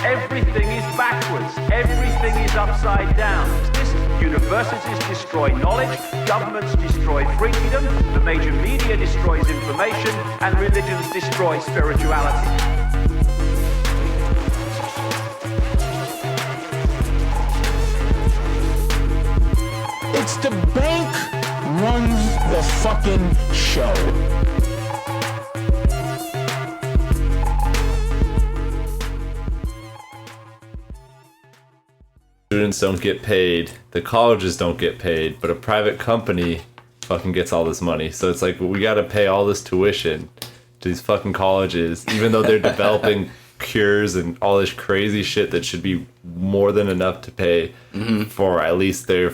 Everything is backwards. Everything is upside down. Universities destroy knowledge, governments destroy freedom, the major media destroys information, and religions destroy spirituality. It's the bank runs the fucking show. Students don't get paid, the colleges don't get paid, but a private company fucking gets all this money. So it's like, we gotta pay all this tuition to these fucking colleges, even though they're developing cures and all this crazy shit that should be more than enough to pay for at least their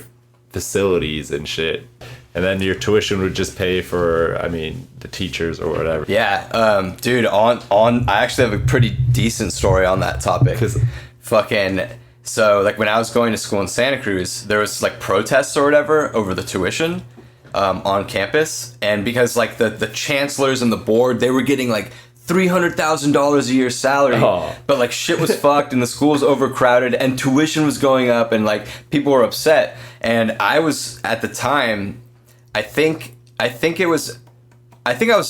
facilities and shit. And then your tuition would just pay for, I mean, the teachers or whatever. Yeah, dude, I actually have a pretty decent story on that topic. So, like, when I was going to school in Santa Cruz, there was, like, protests or whatever over the tuition on campus. And because, like, the chancellors and the board, they were getting, like, $300,000 a year salary. Oh. But, like, shit was fucked and the school was overcrowded and tuition was going up and, like, people were upset. And I was, at the time, I think I was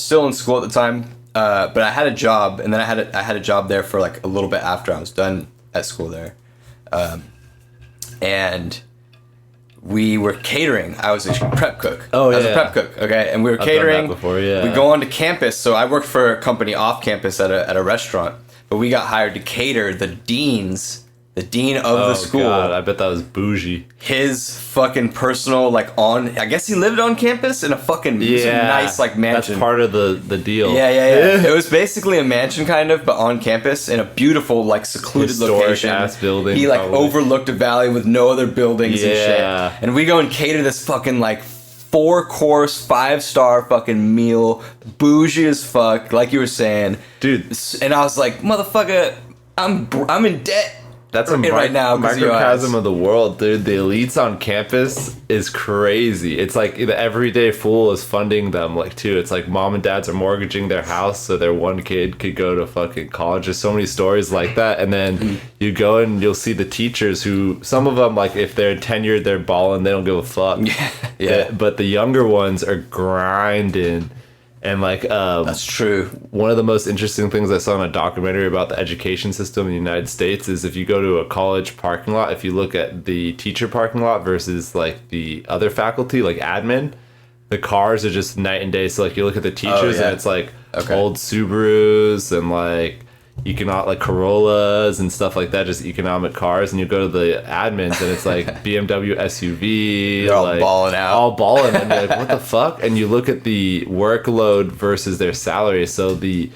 still in school at the time, but I had a job. And then I had a job there for, like, a little bit after I was done at school there. And we were catering. I was a prep cook. Oh, yeah. I was a prep cook, okay? And we were catering. I've done that before, yeah. We go on to campus. So I worked for a company off campus at a restaurant, but we got hired to cater the dean of the school. God, I bet that was bougie. His fucking personal, like, I guess he lived on campus in a fucking nice, like, mansion. That's part of the deal. Yeah. It was basically a mansion, kind of, but on campus in a beautiful, like, secluded historic location. Ass building. He, like, overlooked a valley with no other buildings and shit. Yeah. And we go and cater this fucking, like, 4-course, 5-star fucking meal, bougie as fuck, like you were saying. Dude. And I was like, motherfucker, I'm in debt. That's a right now, microcosm of the world, dude. The elites on campus is crazy. It's like the everyday fool is funding them, like, too. It's like mom and dads are mortgaging their house so their one kid could go to fucking college. There's so many stories like that. And then you go and you'll see the teachers who, some of them, like, if they're tenured, they're balling. They don't give a fuck. Yeah. But the younger ones are grinding. And, like, that's true. One of the most interesting things I saw in a documentary about the education system in the United States is if you go to a college parking lot, if you look at the teacher parking lot versus, like, the other faculty, like admin, the cars are just night and day. So, like, you look at the teachers and it's like old Subarus and, like, like Corollas and stuff like that, just economic cars. And you go to the admins and it's like BMW SUV. They're all like, balling out. All balling. And you're like, what the fuck? And you look at the workload versus their salary. So the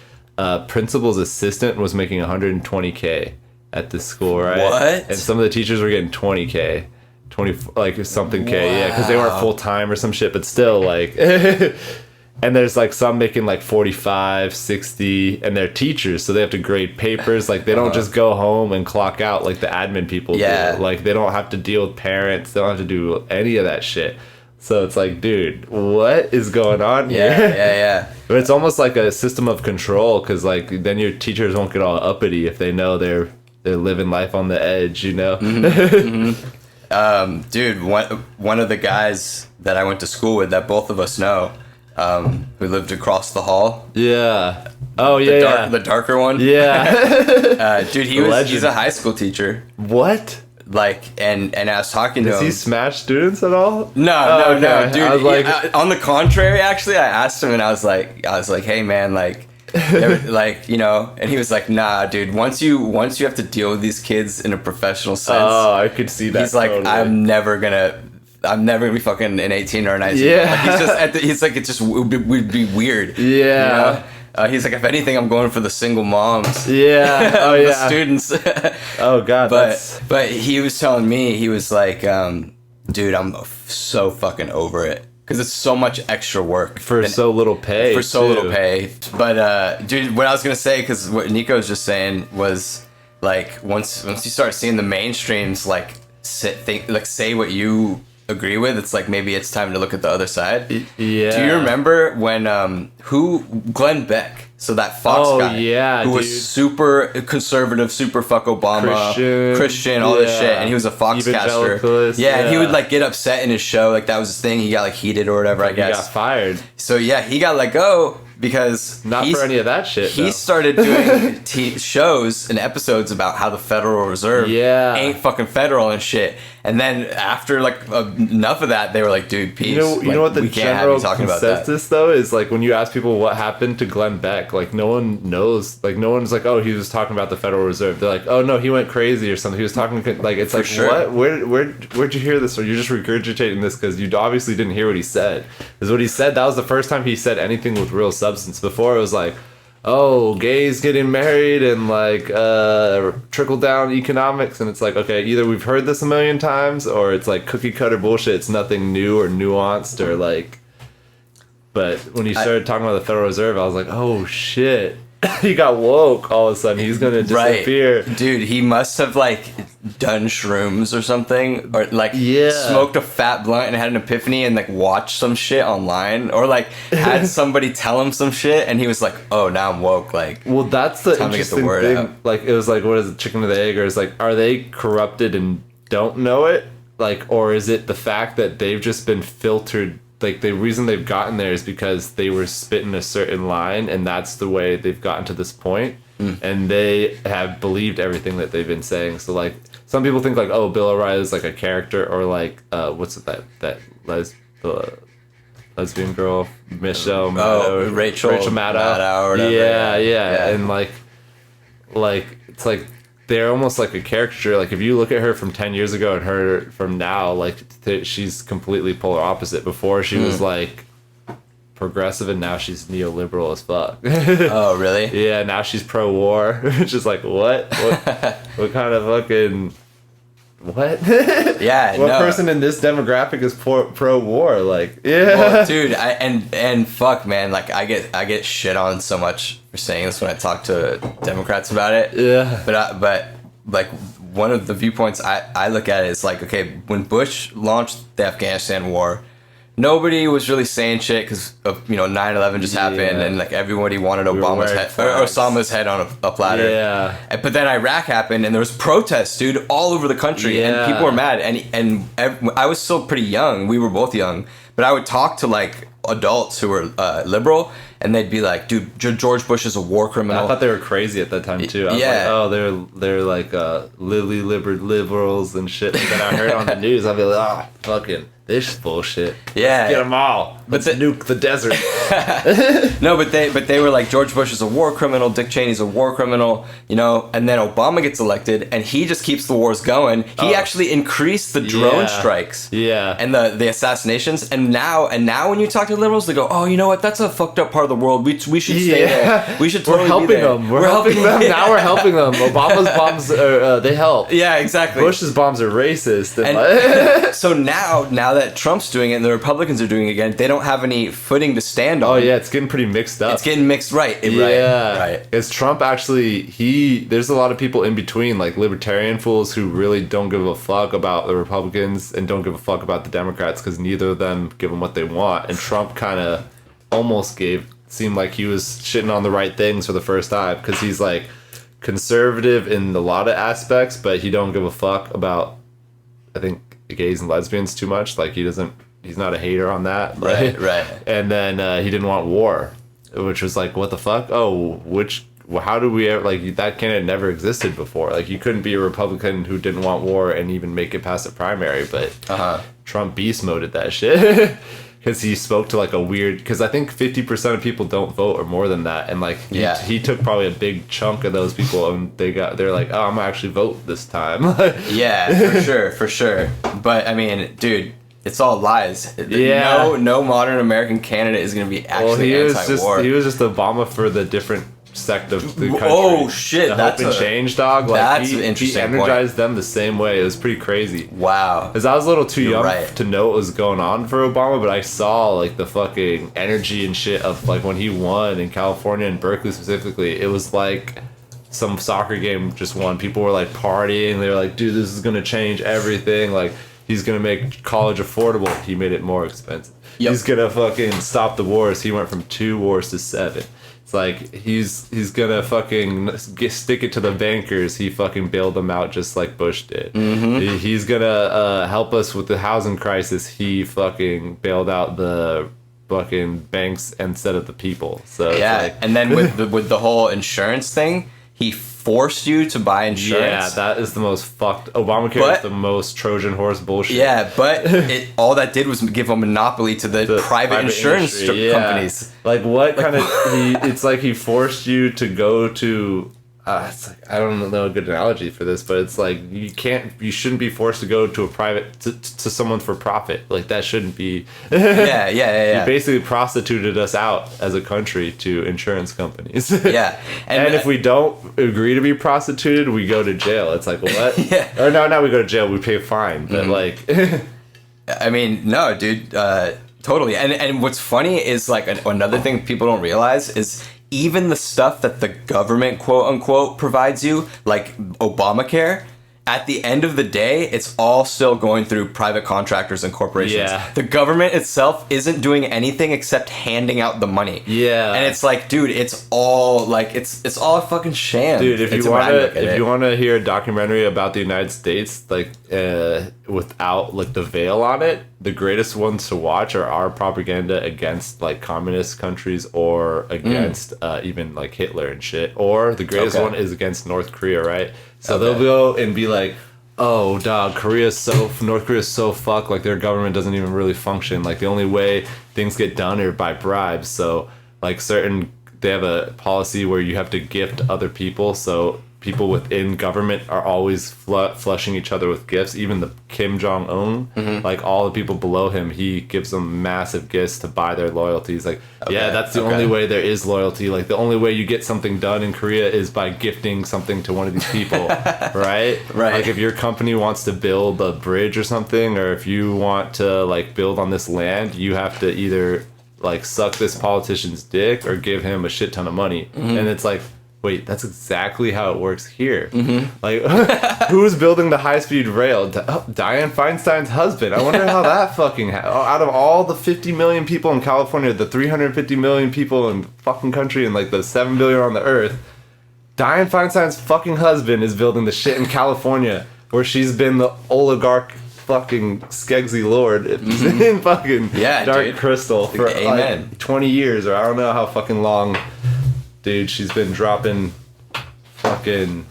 principal's assistant was making $120K at this school, right? What? And some of the teachers were getting $20K. 20, like, something K. Wow. Yeah, because they weren't full-time or some shit, but still, like... And there's, like, some making, like, 45, 60, and they're teachers, so they have to grade papers. Like, they don't just go home and clock out like the admin people do. Like, they don't have to deal with parents. They don't have to do any of that shit. So it's like, dude, what is going on here? Yeah. But it's almost like a system of control, because, like, then your teachers won't get all uppity if they know they're living life on the edge, you know? Dude, one of the guys that I went to school with that both of us know, who lived across the hall. Yeah. Oh, yeah. The darker one. Yeah. Dude, he's a high school teacher. What? Like, and I was talking to him. Does he smash students at all? No, dude. I was like, on the contrary, actually, I asked him and I was like, hey man, like, like, you know, and he was like, nah, dude, once you have to deal with these kids in a professional sense. Oh, I could see that. He's like, totally. I'm never gonna be fucking an 18 or a 19. Yeah. Like, he's like, it just would be weird. Yeah. You know? He's like, if anything, I'm going for the single moms. Yeah. Oh, the yeah. students. Oh, God. But he was telling me, he was like, dude, I'm so fucking over it. Because it's so much extra work. For so little pay. For so little pay. But, dude, what I was going to say, because what Nico was just saying was, like, once you start seeing the mainstreams, like, say what you agree with, it's like maybe it's time to look at the other side. Yeah. Do you remember when Glenn Beck So that Fox guy, yeah, who dude. was super conservative, super fuck Obama, Christian, all this shit, and he was a Fox caster. Yeah, and he would like get upset in his show, like that was his thing. He got like heated or whatever, I guess. He got fired. So yeah, he got let go because not for any of that shit. He started doing shows and episodes about how the Federal Reserve ain't fucking federal and shit. And then after like enough of that, they were like, "Dude, peace." You know what the general consensus though is, like when you ask people what happened to Glenn Beck, like no one knows. Like no one's like, "Oh, he was talking about the Federal Reserve." They're like, "Oh no, he went crazy or something." He was talking like it's like what? Where'd you hear this? Or you're just regurgitating this because you obviously didn't hear what he said. Because what he said, that was the first time he said anything with real substance. Before it was like, oh, gays getting married and like trickle down economics, and it's like, okay, either we've heard this a million times or it's like cookie cutter bullshit. It's nothing new or nuanced or like. But when he started talking about the Federal Reserve, I was like, oh shit. He got woke all of a sudden. He's gonna disappear. Right. Dude, he must have like done shrooms or something, or like smoked a fat blunt and had an epiphany and like watched some shit online, or like had somebody tell him some shit and he was like, oh, now I'm woke. Like, well, that's the interesting thing. Out. Like, it was like, what is it, chicken or the egg? Or is like, are they corrupted and don't know it? Like, or is it the fact that they've just been filtered? Like, the reason they've gotten there is because they were spitting a certain line, and that's the way they've gotten to this point. And they have believed everything that they've been saying. So, like, some people think, like, oh, Bill O'Reilly is, like, a character, or, like, what's it, that lesbian girl, Michelle Maddow. Rachel Maddow. Or whatever. Yeah. And, like, it's like, they're almost like a caricature. Like, if you look at her from 10 years ago and her from now, like, she's completely polar opposite. Before, she was, like, progressive, and now she's neoliberal as fuck. Oh, really? Yeah, now she's pro-war. Which is like, what kind of fucking... What? Yeah, what person in this demographic is pro-war? Like, yeah. Well, dude, and fuck, man, like, I get shit on so much for saying this when I talk to Democrats about it. Yeah. But like, one of the viewpoints I look at is like, okay, when Bush launched the Afghanistan war, nobody was really saying shit because of 9/11 just happened, and like everybody wanted Obama's head or Osama's head on a platter. Yeah. But then Iraq happened, and there was protests, dude, all over the country, and people were mad. And I was still pretty young. We were both young, but I would talk to like adults who were liberal, and they'd be like, dude, George Bush is a war criminal. I thought they were crazy at that time too. I was like, oh, they're like lily livered liberals and shit. And then I heard on the news, I'd be like, oh, fucking this bullshit. Yeah, let's get them all. Let's nuke the desert. No, but they were like, George Bush is a war criminal, Dick Cheney's a war criminal, and then Obama gets elected, and he just keeps the wars going. He actually increased the drone strikes, and the assassinations, and now when you talk to liberals, they go, oh, you know what? That's a fucked up part of the world. We should stay there. We should totally helping be there. them. We're helping them. Now we're helping them. Obama's bombs they help. Yeah, exactly. Bush's bombs are racist. And so now that Trump's doing it and the Republicans are doing it again, they don't have any footing to stand on. Oh yeah, it's getting pretty mixed up. It's getting mixed, right? Right. Is Trump actually? There's a lot of people in between, like libertarian fools who really don't give a fuck about the Republicans and don't give a fuck about the Democrats because neither of them give them what they want. And Trump kind of almost seemed like he was shitting on the right things for the first time because he's like conservative in a lot of aspects, but he don't give a fuck about, I think, gays and lesbians too much. Like he's not a hater on that. Right. And then he didn't want war, which was like, what the fuck? Oh, how do we ever, like, that candidate never existed before. Like, you couldn't be a Republican who didn't want war and even make it past the primary, but Trump beast moded that shit. Because he spoke to like a weird, because I think 50% of people don't vote or more than that, and like he took probably a big chunk of those people, and they're like, oh, I'm gonna actually vote this time. Yeah, for sure. But I mean, dude, it's all lies. Yeah. No modern American candidate is gonna be actually anti-war. He was just Obama for the different sect of the country. Oh shit, that's a change, dog. Like, that's an interesting he energized them the same way. It was pretty crazy. Wow. Because I was a little too young to know what was going on for Obama, but I saw like the fucking energy and shit of like when he won in California and Berkeley specifically. It was like some soccer game just won. People were like partying. They were like, dude, this is gonna change everything. Like, he's gonna make college affordable. He made it more expensive. He's gonna fucking stop the wars. He went from 2 wars to 7. It's like he's gonna fucking stick it to the bankers. He fucking bailed them out just like Bush did. Mm-hmm. He's gonna help us with the housing crisis. He fucking bailed out the fucking banks instead of the people. So yeah, it's like, and then with the whole insurance thing, he forced you to buy insurance. yeah, that is the most fucked. Obamacare is the most Trojan horse bullshit. Yeah, but all that did was give a monopoly to the private insurance companies. Like what kind of? It's like he forced you to go to. It's like, I don't know a good analogy for this, but it's like you shouldn't be forced to go to a private to someone for profit. Like that shouldn't be. Yeah. You basically prostituted us out as a country to insurance companies. Yeah, and if we don't agree to be prostituted, we go to jail. It's like what? Yeah. Or no, not we go to jail. We pay a fine. But like, I mean, no, dude, totally. And what's funny is like another thing people don't realize is even the stuff that the government, quote unquote, provides you, like Obamacare, at the end of the day, it's all still going through private contractors and corporations. Yeah. The government itself isn't doing anything except handing out the money. Yeah. And it's like, dude, it's all like it's all a fucking sham. Dude, if It's you when I look want at to, if it. you want to hear a documentary about the United States, like without like the veil on it, the greatest ones to watch are our propaganda against like communist countries or against even like Hitler and shit. Or the greatest one is against North Korea, right? So they'll go and be like, oh, dog, North Korea's so fucked, like their government doesn't even really function. Like the only way things get done are by bribes. So like they have a policy where you have to gift other people. So people within government are always flushing each other with gifts. Even the Kim Jong-un, like all the people below him, he gives them massive gifts to buy their loyalties. Like, yeah, that's the only way there is loyalty. Like the only way you get something done in Korea is by gifting something to one of these people, right? Right. Like if your company wants to build a bridge or something, or if you want to like build on this land, you have to either like suck this politician's dick or give him a shit ton of money. And it's like, wait, that's exactly how it works here. Like, who's building the high-speed rail? Dianne Feinstein's husband. I wonder how that fucking... out of all the 50 million people in California, the 350 million people in fucking country, and like the 7 billion on the earth, Dianne Feinstein's fucking husband is building the shit in California, where she's been the oligarch fucking Skeggsy Lord in fucking Dark Crystal for like 20 years, or I don't know how fucking long... Dude, she's been dropping fucking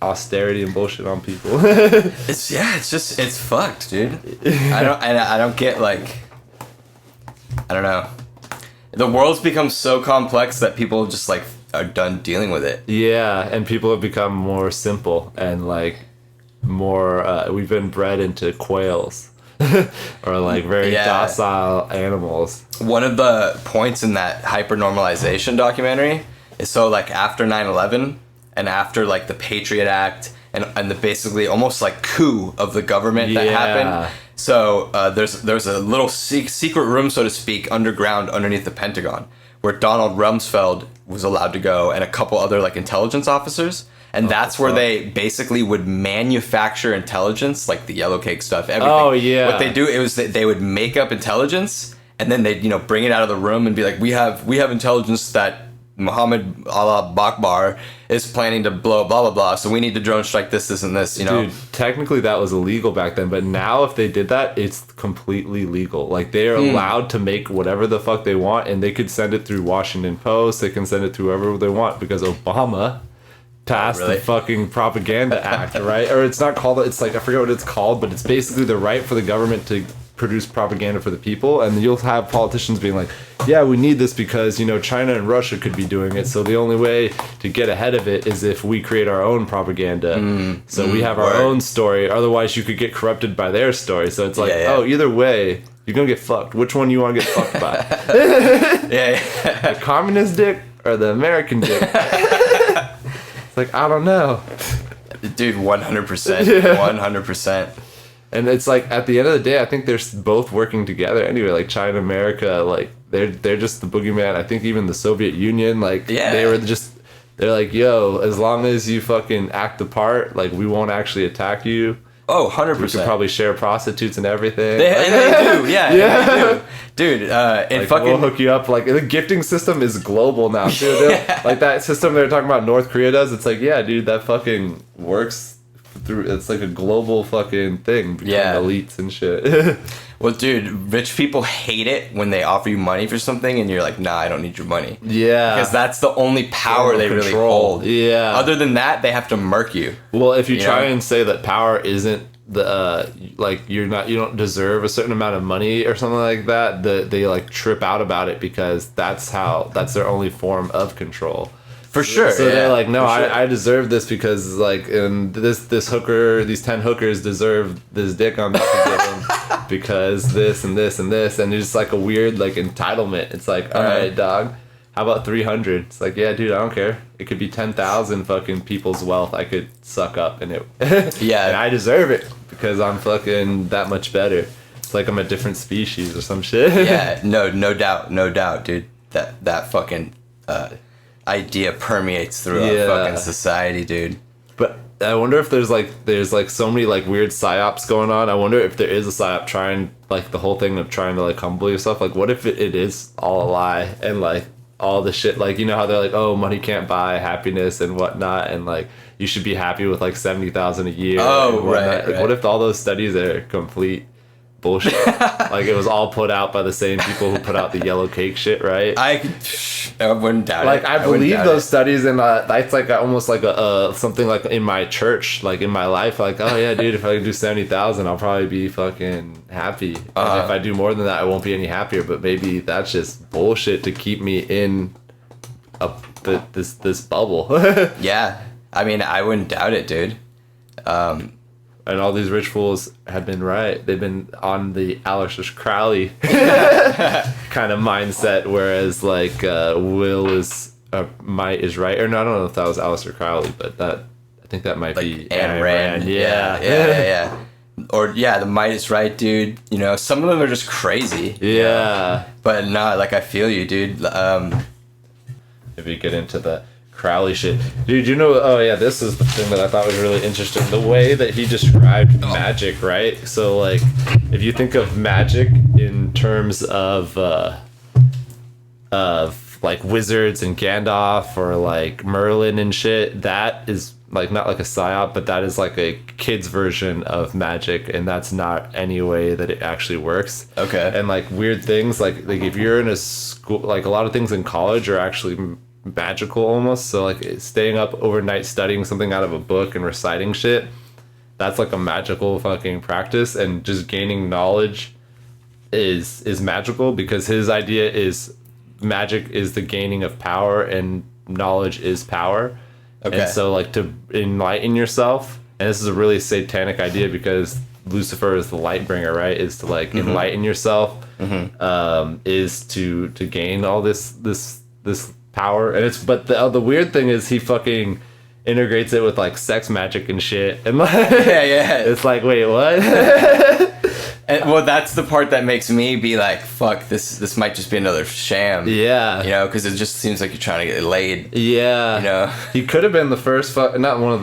austerity and bullshit on people. It's fucked, dude. I don't get like, I don't know. The world's become so complex that people just like are done dealing with it. Yeah, and people have become more simple and like more. We've been bred into quails. Or like very docile animals. One of the points in that hypernormalization documentary is so like after 9/11 and after like the Patriot Act and the basically almost like coup of the government that happened. So there's a little secret room, so to speak, underground underneath the Pentagon where Donald Rumsfeld was allowed to go and a couple other like intelligence officers. And that's where they basically would manufacture intelligence, like the yellow cake stuff, everything. Oh, yeah. What they do, it was that they would make up intelligence, and then they'd, bring it out of the room and be like, we have intelligence that Muhammad Allah Bakbar is planning to blow blah, blah, blah, so we need to drone strike this, and this, Dude, technically that was illegal back then, but now if they did that, it's completely legal. Like, they are allowed to make whatever the fuck they want, and they could send it through Washington Post, they can send it through whoever they want, because Obama... passed the fucking Propaganda Act, right? Or it's not called, it's like, I forget what it's called, but it's basically the right for the government to produce propaganda for the people, and you'll have politicians being like, yeah, we need this because, China and Russia could be doing it, so the only way to get ahead of it is if we create our own propaganda. So we have our own story, otherwise you could get corrupted by their story. So it's like, oh, either way, you're gonna get fucked. Which one you want to get fucked by? The communist dick or the American dick? Like, I don't know. Dude, 100%. 100%. And it's like, at the end of the day, I think they're both working together anyway. Like, China, America, like, they're just the boogeyman. I think even the Soviet Union, like, they're like, yo, as long as you fucking act the part, like, we won't actually attack you. Oh, 100%. We could probably share prostitutes and everything. And they do, yeah. They do. Dude, and Like, fucking... we'll hook you up. Like, the gifting system is global now, dude. Yeah. Like, that system they're talking about North Korea does, it's like, yeah, dude, that fucking works through... It's like a global fucking thing between elites and shit. Well, dude, rich people hate it when they offer you money for something and you're like, nah, I don't need your money. Yeah. Because that's the only power they really hold. Yeah. Other than that, they have to murk you. Well, if you try know? and say that power isn't the like you don't deserve a certain amount of money or something like that, they like trip out about it because that's their only form of control. For sure. So they're like, no, sure. I deserve this because like, and this hooker, these 10 hookers deserve this dick I'm about to give them because this and this and this, and it's like a weird like entitlement. It's like, all right, dog, how about 300? It's like, yeah, dude, I don't care. It could be 10,000 fucking people's wealth I could suck up, and it, yeah, and I deserve it because I'm fucking that much better. It's like I'm a different species or some shit. Yeah, no doubt, dude. That fucking idea permeates through our fucking society, dude. But I wonder if there's like so many like weird psyops going on. I wonder if there is a psyop trying, like the whole thing of trying to like humble yourself. Like, what if it is all a lie and like all the shit, like, you know how they're like, oh, money can't buy happiness and whatnot, and like you should be happy with like 70,000 a year. Oh, and right. Like, what if all those studies are complete bullshit? Like, it was all put out by the same people who put out the yellow cake shit, right? I wouldn't doubt like, it. I believe those studies, and that's like almost like a something like in my church, like in my life, like, oh yeah, dude, if I can do 70,000, I'll probably be fucking happy. And if I do more than that, I won't be any happier. But maybe that's just bullshit to keep me in this bubble. Yeah, I mean, I wouldn't doubt it, dude. And all these rich fools have been right. They've been on the Aleister Crowley kind of mindset, whereas like will is might is right. Or no, I don't know if that was Aleister Crowley, but I think that might Like be Ayn Rand. Yeah. Or the might is right, dude. You know, some of them are just crazy. Yeah. But no, like, I feel you, dude. If you get into the Crowley shit, dude, you know, oh yeah, this is the thing that I thought was really interesting, the way that he described magic, right? So like, if you think of magic in terms of like wizards and Gandalf or like Merlin and shit, that is like not like a psyop, but that is like a kid's version of magic, and that's not any way that it actually works. Okay. And like weird things, like if you're in a school, like a lot of things in college are actually magical almost. So like staying up overnight studying something out of a book and reciting shit, that's like a magical fucking practice. And just gaining knowledge is magical, because his idea is magic is the gaining of power and knowledge is power. Okay. And so like to enlighten yourself, and this is a really satanic idea because Lucifer is the light bringer, right? Is to like enlighten yourself, is to gain all this power. And it's, but the weird thing is he fucking integrates it with like sex magic and shit, and like it's like, wait, what? And, well, that's the part that makes me be like, fuck, this might just be another sham. Yeah. You know, because it just seems like you're trying to get laid. Yeah. You know? He could have been the first,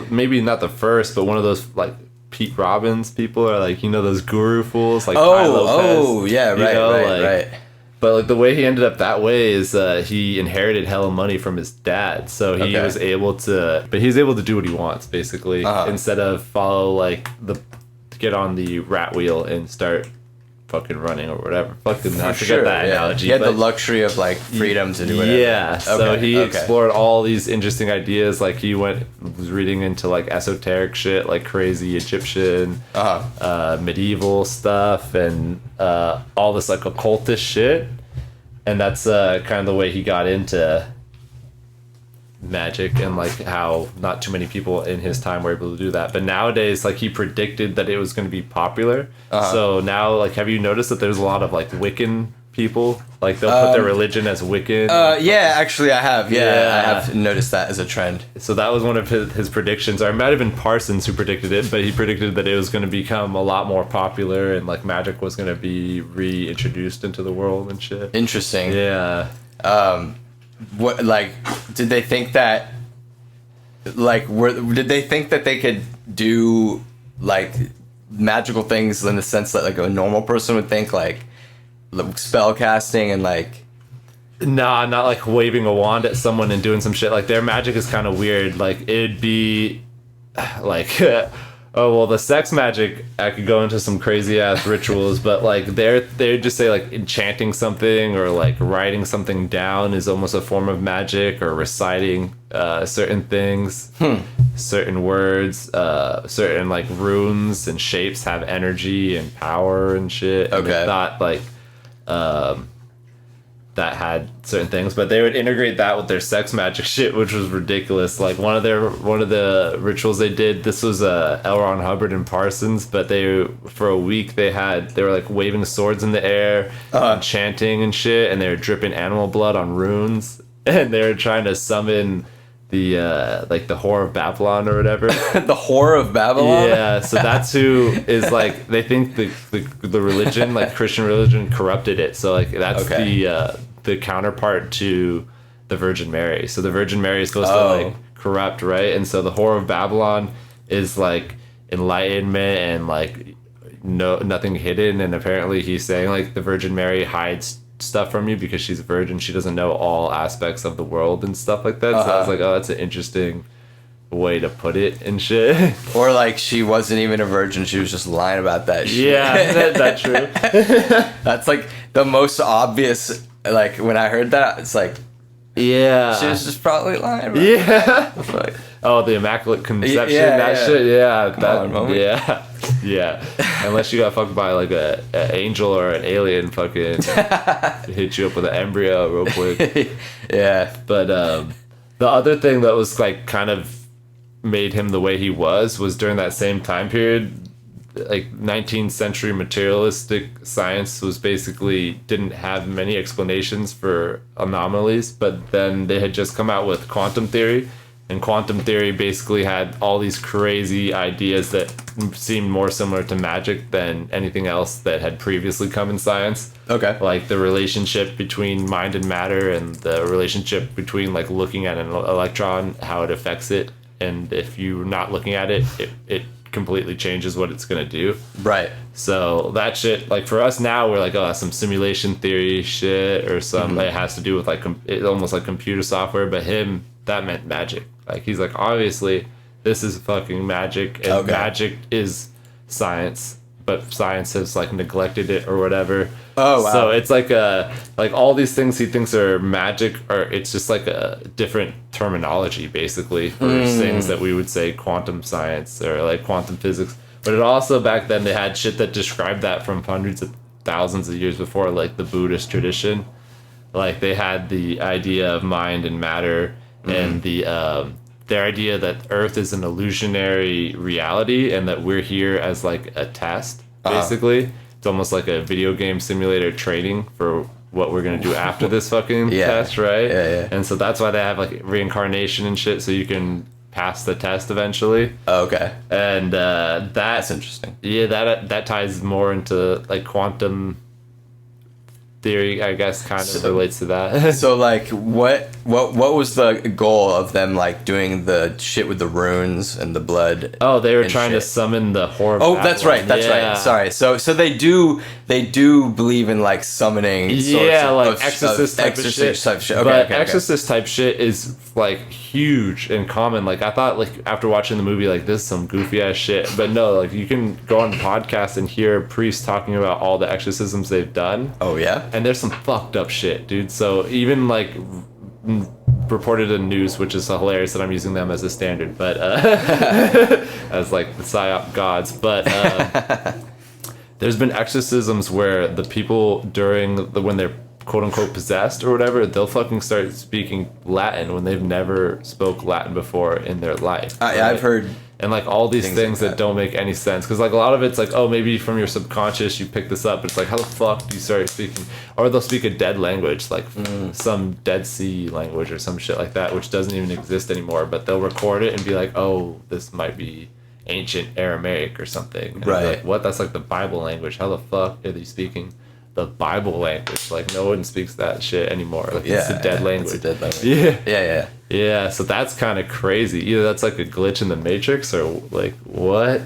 maybe not the first, but one of those, like, Pete Robbins people, or, like, you know, those guru fools, like Tai Lopez. Yeah, right. But, like, the way he ended up that way is he inherited hella money from his dad. So he was able to, but he's able to do what he wants, basically, instead of follow, like, get on the rat wheel and start fucking running or whatever. Fucking, I forget that analogy. He had the luxury of like freedom to do whatever. Yeah, so he explored all these interesting ideas. Like he was reading into like esoteric shit, like crazy Egyptian, medieval stuff, and all this like occultist shit. And that's kind of the way he got into magic, and like how not too many people in his time were able to do that. But nowadays, like, he predicted that it was going to be popular. So now, like, have you noticed that there's a lot of like Wiccan people? Like they'll put their religion as Wiccan. Yeah, actually I have. Yeah, I have noticed that as a trend. So that was one of his predictions. Or it might have been Parsons who predicted it, but he predicted that it was going to become a lot more popular, and like magic was going to be reintroduced into the world and shit. Interesting. Yeah. What, like, did they think that, like, did they think that they could do, like, magical things in the sense that like a normal person would think, like spell casting and like. Nah, not like waving a wand at someone and doing some shit. Like their magic is kind of weird. Like it'd be like, oh well, the sex magic, I could go into some crazy ass rituals, but like they'd just say like enchanting something or like writing something down is almost a form of magic, or reciting certain things, certain words, certain like runes and shapes have energy and power and shit. Okay. And they thought like that had certain things, but they would integrate that with their sex magic shit, which was ridiculous. Like one of the rituals they did, this was L. Ron Hubbard and Parsons, but for a week they were like waving swords in the air, and chanting and shit, and they were dripping animal blood on runes, and they were trying to summon the like the whore of Babylon or whatever. The whore of Babylon? Yeah, so that's who is like, they think the religion, like Christian religion, corrupted it. So like that's the counterpart to the Virgin Mary. So the Virgin Mary is supposed to like corrupt, right? And so the whore of Babylon is like enlightenment and like nothing hidden. And apparently he's saying like the Virgin Mary hides stuff from you because she's a virgin. She doesn't know all aspects of the world and stuff like that. So I was like, oh, that's an interesting way to put it and shit. Or like she wasn't even a virgin, she was just lying about that shit. Yeah, that's true. That's like the most obvious. Like when I heard that, it's like, yeah, she was just probably lying about it. Like, oh, the Immaculate Conception, shit, yeah. Unless you got fucked by like an angel or an alien, fucking hit you up with an embryo real quick. Yeah. But the other thing that was like kind of made him the way he was during that same time period. Like 19th century materialistic science was basically didn't have many explanations for anomalies, but then they had just come out with quantum theory, and quantum theory basically had all these crazy ideas that seemed more similar to magic than anything else that had previously come in science. Okay. Like the relationship between mind and matter, and the relationship between like looking at an electron, how it affects it, and if you're not looking at it, it completely changes what it's gonna do. Right. So that shit, like for us now, we're like, oh, that's some simulation theory shit, or some it has to do with like it's almost like computer software. But him, that meant magic. Like he's like, obviously this is fucking magic, and magic is science, but science has like neglected it or whatever. Oh wow. So it's like all these things he thinks are magic, or it's just like a different terminology basically for things that we would say quantum science or like quantum physics. But it also, back then, they had shit that described that from hundreds of thousands of years before, like the Buddhist tradition. Like they had the idea of mind and matter, and their idea that Earth is an illusionary reality and that we're here as like a test, basically. It's almost like a video game simulator training for what we're gonna do after this fucking test, right? Yeah. And so that's why they have like reincarnation and shit, so you can pass the test eventually. Okay. And that's interesting. Yeah, that ties more into like quantum theory, I guess, kind of relates to that. So like what was the goal of them like doing the shit with the runes and the blood? Oh, they were trying to summon the whore. Oh, that's right. That's right. Sorry. So they do believe in like summoning. Yeah, like exorcist type of shit. Okay, but exorcist type shit is like huge and common. Like I thought, like after watching the movie, like this is some goofy ass shit. But no, like you can go on podcasts and hear priests talking about all the exorcisms they've done. Oh yeah. And there's some fucked up shit, dude. So even like reported in news, which is hilarious that I'm using them as a standard, but as like the psyop gods. But there's been exorcisms where the people when they're quote unquote possessed or whatever, they'll fucking start speaking Latin when they've never spoke Latin before in their life. Right? I've heard. And like all these things like that don't make any sense, because like a lot of it's like, oh, maybe from your subconscious you pick this up, but it's like, how the fuck do you start speaking? Or they'll speak a dead language, like some Dead Sea language or some shit like that, which doesn't even exist anymore, but they'll record it and be like, oh, this might be ancient Aramaic or something. And right. Like, what? That's like the Bible language. How the fuck are they speaking the Bible language? Like no one speaks that shit anymore. Like it's a dead language. It's a dead language. Yeah, so that's kind of crazy. Either that's like a glitch in the Matrix, or like what?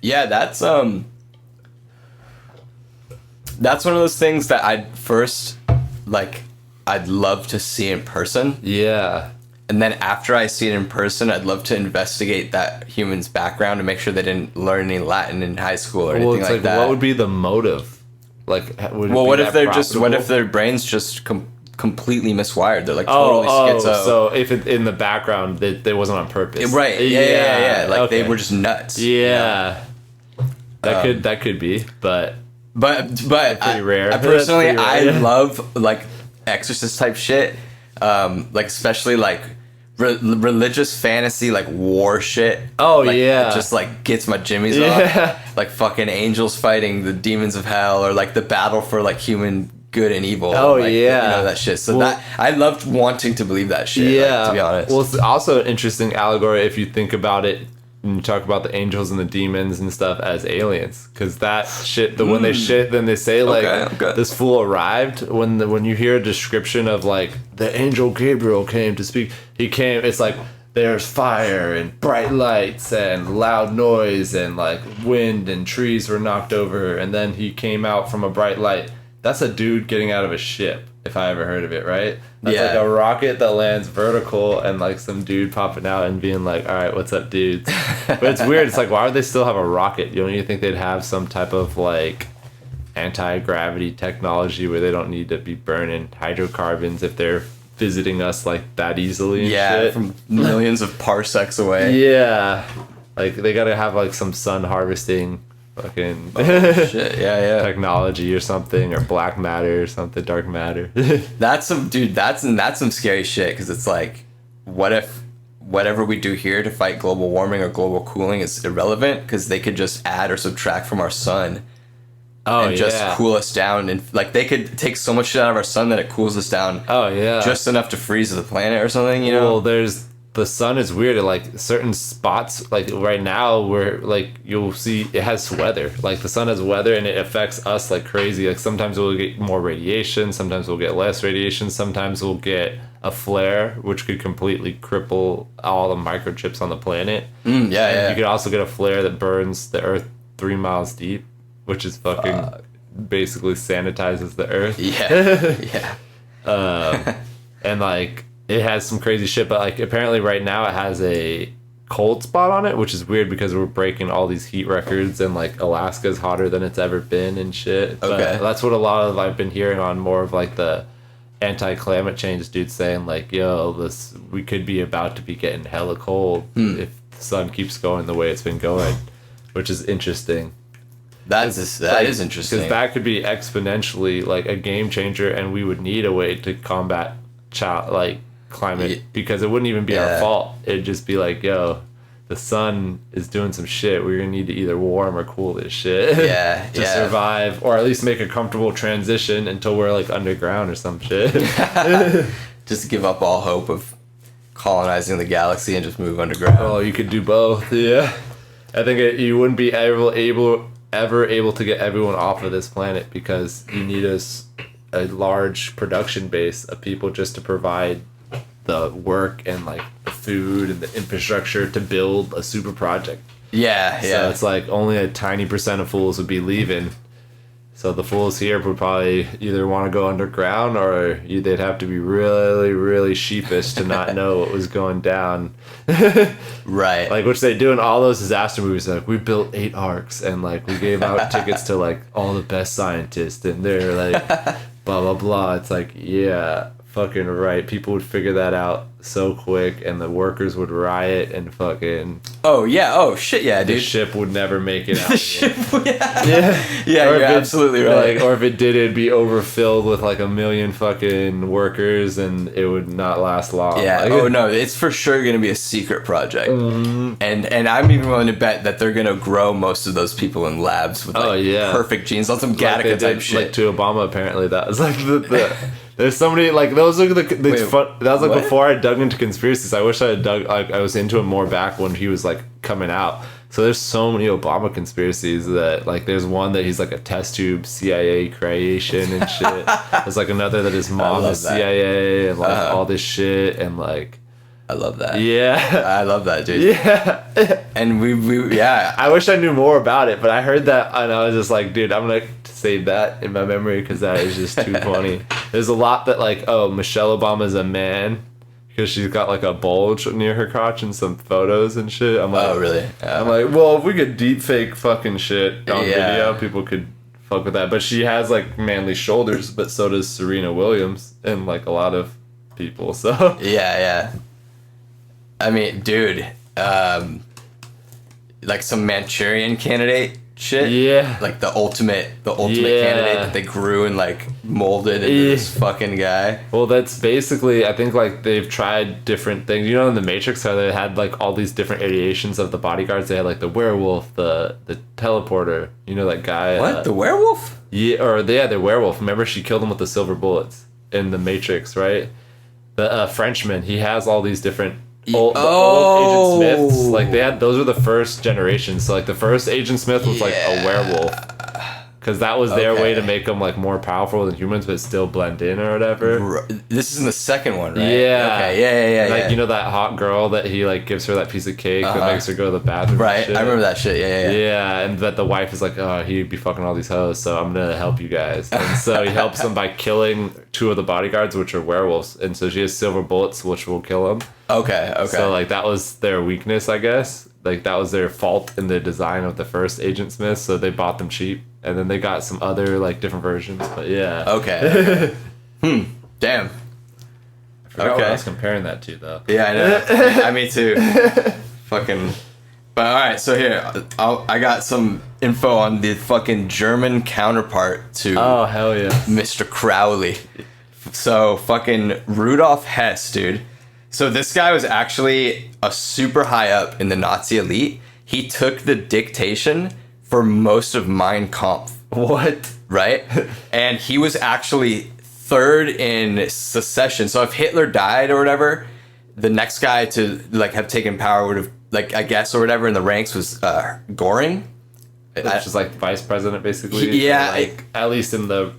Yeah, that's one of those things that I'd love to see in person. Yeah. And then after I see it in person, I'd love to investigate that human's background and make sure they didn't learn any Latin in high school or anything like that. What would be the motive? Like, what if their brains just completely miswired? They're like totally schizo. So if in the background it wasn't on purpose, right? Yeah. Like they were just nuts. Yeah, that could be, but pretty rare. I personally, I love like Exorcist type shit, like especially like religious fantasy, like war shit. Oh, like, yeah. It just like gets my jimmies off. Like fucking angels fighting the demons of hell, or like the battle for like human good and evil. Oh, like, yeah. You know, that shit. So that I loved wanting to believe that shit. Yeah. Like, to be honest. Well, it's also an interesting allegory if you think about it. And you talk about the angels and the demons and stuff as aliens, because that shit. When they shit, then they say like this fool arrived. When you hear a description of like the angel Gabriel came to speak, he came. It's like there's fire and bright lights and loud noise and like wind and trees were knocked over, and then he came out from a bright light. That's a dude getting out of a ship, if I ever heard of it, right? That's like a rocket that lands vertical and like some dude popping out and being like, all right, what's up, dudes? But it's weird. It's like, why would they still have a rocket? Don't you think they'd have some type of like anti-gravity technology where they don't need to be burning hydrocarbons if they're visiting us like that easily and shit? From millions of parsecs away. Yeah. Like they gotta have like some sun harvesting fucking shit. Yeah. technology or something, or black matter or something, dark matter. That's some scary shit, because it's like, what if whatever we do here to fight global warming or global cooling is irrelevant, because they could just add or subtract from our sun and just cool us down, and like they could take so much shit out of our sun that it cools us down just enough to freeze the planet or something, you know? Well, the sun is weird at like certain spots, like right now where like you'll see it has weather, like the sun has weather and it affects us like crazy. Like sometimes we'll get more radiation, sometimes we'll get less radiation, sometimes we'll get a flare which could completely cripple all the microchips on the planet. You could also get a flare that burns the earth 3 miles deep, which is fucking basically sanitizes the earth. And like it has some crazy shit, but like apparently right now it has a cold spot on it, which is weird because we're breaking all these heat records, and like Alaska's hotter than it's ever been and shit. But that's what a lot of I've been hearing on more of like the anti-climate change dudes saying like, yo, we could be about to be getting hella cold if the sun keeps going the way it's been going, which is interesting. That is interesting, because that could be exponentially like a game changer, and we would need a way to combat climate, because it wouldn't even be our fault. It'd just be like, yo, the sun is doing some shit. We're gonna need to either warm or cool this shit to survive, or at least make a comfortable transition until we're like underground or some shit. Just give up all hope of colonizing the galaxy and just move underground. Oh, you could do both. I think you wouldn't be ever able to get everyone off of this planet, because you need a large production base of people just to provide the work and like the food and the infrastructure to build a super project. So it's like only a tiny % of fools would be leaving. So the fools here would probably either want to go underground, or they'd have to be really, really sheepish to not know what was going down. Right. Like, which they do in all those disaster movies. Like, we built 8 arcs, and like we gave out tickets to like all the best scientists, and they're like blah blah blah. It's like, yeah, fucking right. People would figure that out so quick, and the workers would riot and fucking. Oh yeah. Oh shit. Yeah, dude. The ship would never make it out. The ship. Yeah. You're absolutely right. Like, or if it did, it'd be overfilled with like 1 million fucking workers, and it would not last long. Yeah. Like, Oh no, it's for sure gonna be a secret project. And I'm even willing to bet that they're gonna grow most of those people in labs with perfect genes, on some Gattaca type shit. Like to Obama, apparently that was like the there's so many like those are that was like before I dug into conspiracies. I wish I had I was into it more back when he was like coming out. So there's so many Obama conspiracies that like there's one that he's like a test tube CIA creation and shit. There's like another that his mom is CIA and like all this shit, and like I love that. Yeah. I love that, dude. Yeah. And yeah. I wish I knew more about it, but I heard that and I was just like, dude, I'm gonna save that in my memory because that is just too funny. There's a lot that like, oh, Michelle Obama's a man because she's got like a bulge near her crotch in some photos and shit. I'm like, Oh, really? I'm like, well, if we could deep fake fucking shit on Yeah. video, people could fuck with that. But she has like manly shoulders, but so does Serena Williams and like a lot of people. So Yeah. I mean, dude, like some Manchurian candidate shit. yeah, Like the ultimate Yeah. candidate that they grew and like molded into this fucking guy. well, that's basically, I think like they've tried different things. You know, in the Matrix, how they had like all these different iterations of the bodyguards. They had like the werewolf, the teleporter. You know that guy. What? The werewolf? Yeah, or the werewolf. Remember, she killed him with the silver bullets in the Matrix, right? The Frenchman. He has all these different old Agent Smiths. Like they had, those were the first generation. So like the first Agent Smith was like a werewolf, because that was their way to make them like more powerful than humans, but still blend in or whatever. This is in the second one, right? Yeah. Okay. Yeah. Like you know that hot girl that he like gives her that piece of cake that makes her go to the bathroom. Right. And shit? I remember that shit. Yeah. Yeah, and that the wife is like, oh, he'd be fucking all these hoes, so I'm gonna help you guys. And so he helps them by killing two of the bodyguards, which are werewolves. And so she has silver bullets, which will kill them. Okay. So like that was their weakness, I guess. Like that was their fault in the design of the first Agent Smith. So they bought them cheap, and then they got some other like different versions. But yeah. Okay. Damn. I forgot what I was comparing that to though. Yeah, I know. I me too. Fucking. But all right, so here I got some info on the fucking German counterpart to Oh hell yeah. Mr. Crowley. So fucking Rudolf Hess, dude. So this guy was actually a super high up in the Nazi elite. He took the dictation for most of Mein Kampf. What? Right? And he was actually third in secession. So if Hitler died or whatever, the next guy to like have taken power would have, like, I guess or whatever in the ranks was Goring. Which is like vice president basically. Yeah. Like at least in the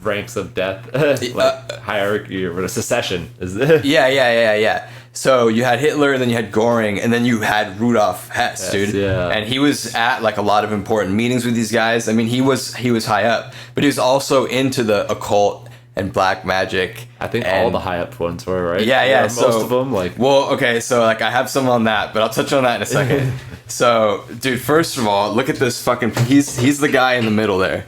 ranks of death, like hierarchy or secession. Is it? Yeah. So you had Hitler, and then you had Goring, and then you had Rudolf Hess, dude. Yeah. And he was at like a lot of important meetings with these guys. I mean, he was high up, but he was also into the occult and black magic. I think all the high up ones were, right? Yeah. Or So, most of them, like. well, okay, so like I have some on that, but I'll touch on that in a second. So, dude, first of all, look at this fucking. He's the guy in the middle there.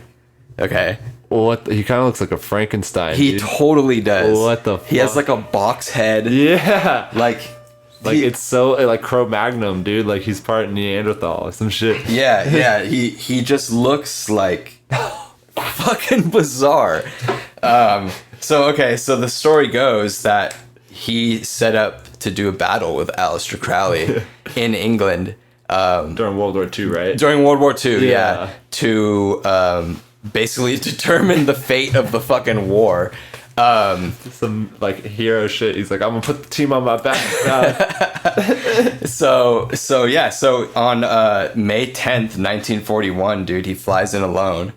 Okay. What? He kind of looks like a Frankenstein. He dude. totally does. What the He has fuck? like a box head. Yeah. Like It's so like Cro-Magnon, dude. Like he's part Neanderthal or some shit. Yeah. He just looks like fucking bizarre. So the story goes that he set up to do a battle with Aleister Crowley in England During World War II, right? during World War II. Yeah. To basically determine the fate of the fucking war. Some like hero shit. He's like, I'm gonna put the team on my back. So on May 10th, 1941, dude, he flies in alone.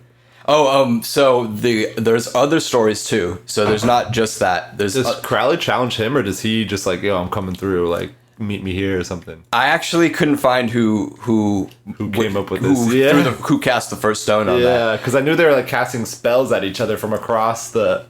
There's other stories too. So there's not just that. There's Does Crowley challenge him, or does he just like, yo, I'm coming through, like meet me here or something? I actually couldn't find who came up with this. Yeah. Who cast the first stone on that. Yeah, because I knew they were like casting spells at each other from across the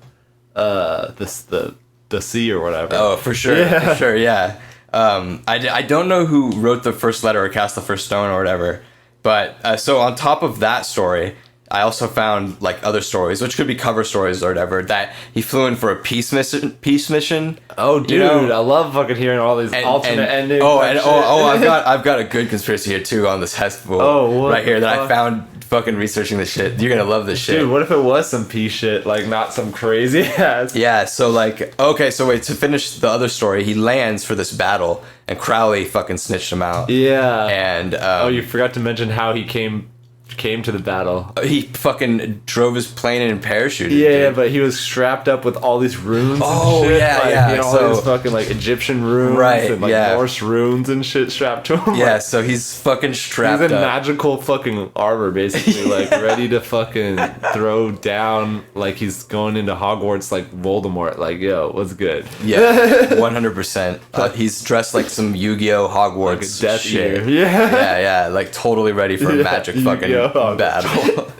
sea or whatever. Oh, for sure. Yeah. For sure, yeah. I don't know who wrote the first letter or cast the first stone or whatever. But so on top of that story, I also found like other stories, which could be cover stories or whatever, that he flew in for a peace mission. Oh, dude, you know? I love fucking hearing all these alternate endings. I've got a good conspiracy here too on this festival. Oh, what right here the that fuck? I found fucking researching this shit. You're gonna love this shit. Dude, what if it was some pea shit, like not some crazy ass? Yeah, so like, okay, so wait, to finish the other story, he lands for this battle, and Crowley fucking snitched him out. Yeah. And you forgot to mention how he came came to the battle. He fucking drove his plane in and parachuted. Yeah, dude. but he was strapped up with all these runes. Oh, and shit. yeah, like, yeah. You know, all So- these fucking like Egyptian runes Right, and like yeah. Norse runes and shit strapped to him. Yeah, Like, so he's fucking strapped he's in up. magical fucking armor, basically, like ready to fucking throw down, like he's going into Hogwarts like Voldemort. Like, yo, what's good? Yeah, 100%. He's dressed like some Yu-Gi-Oh! Hogwarts Like a Death shit. Eater. Yeah. Yeah, like totally ready for a Yeah, magic fucking Yu-Gi-Oh! battle.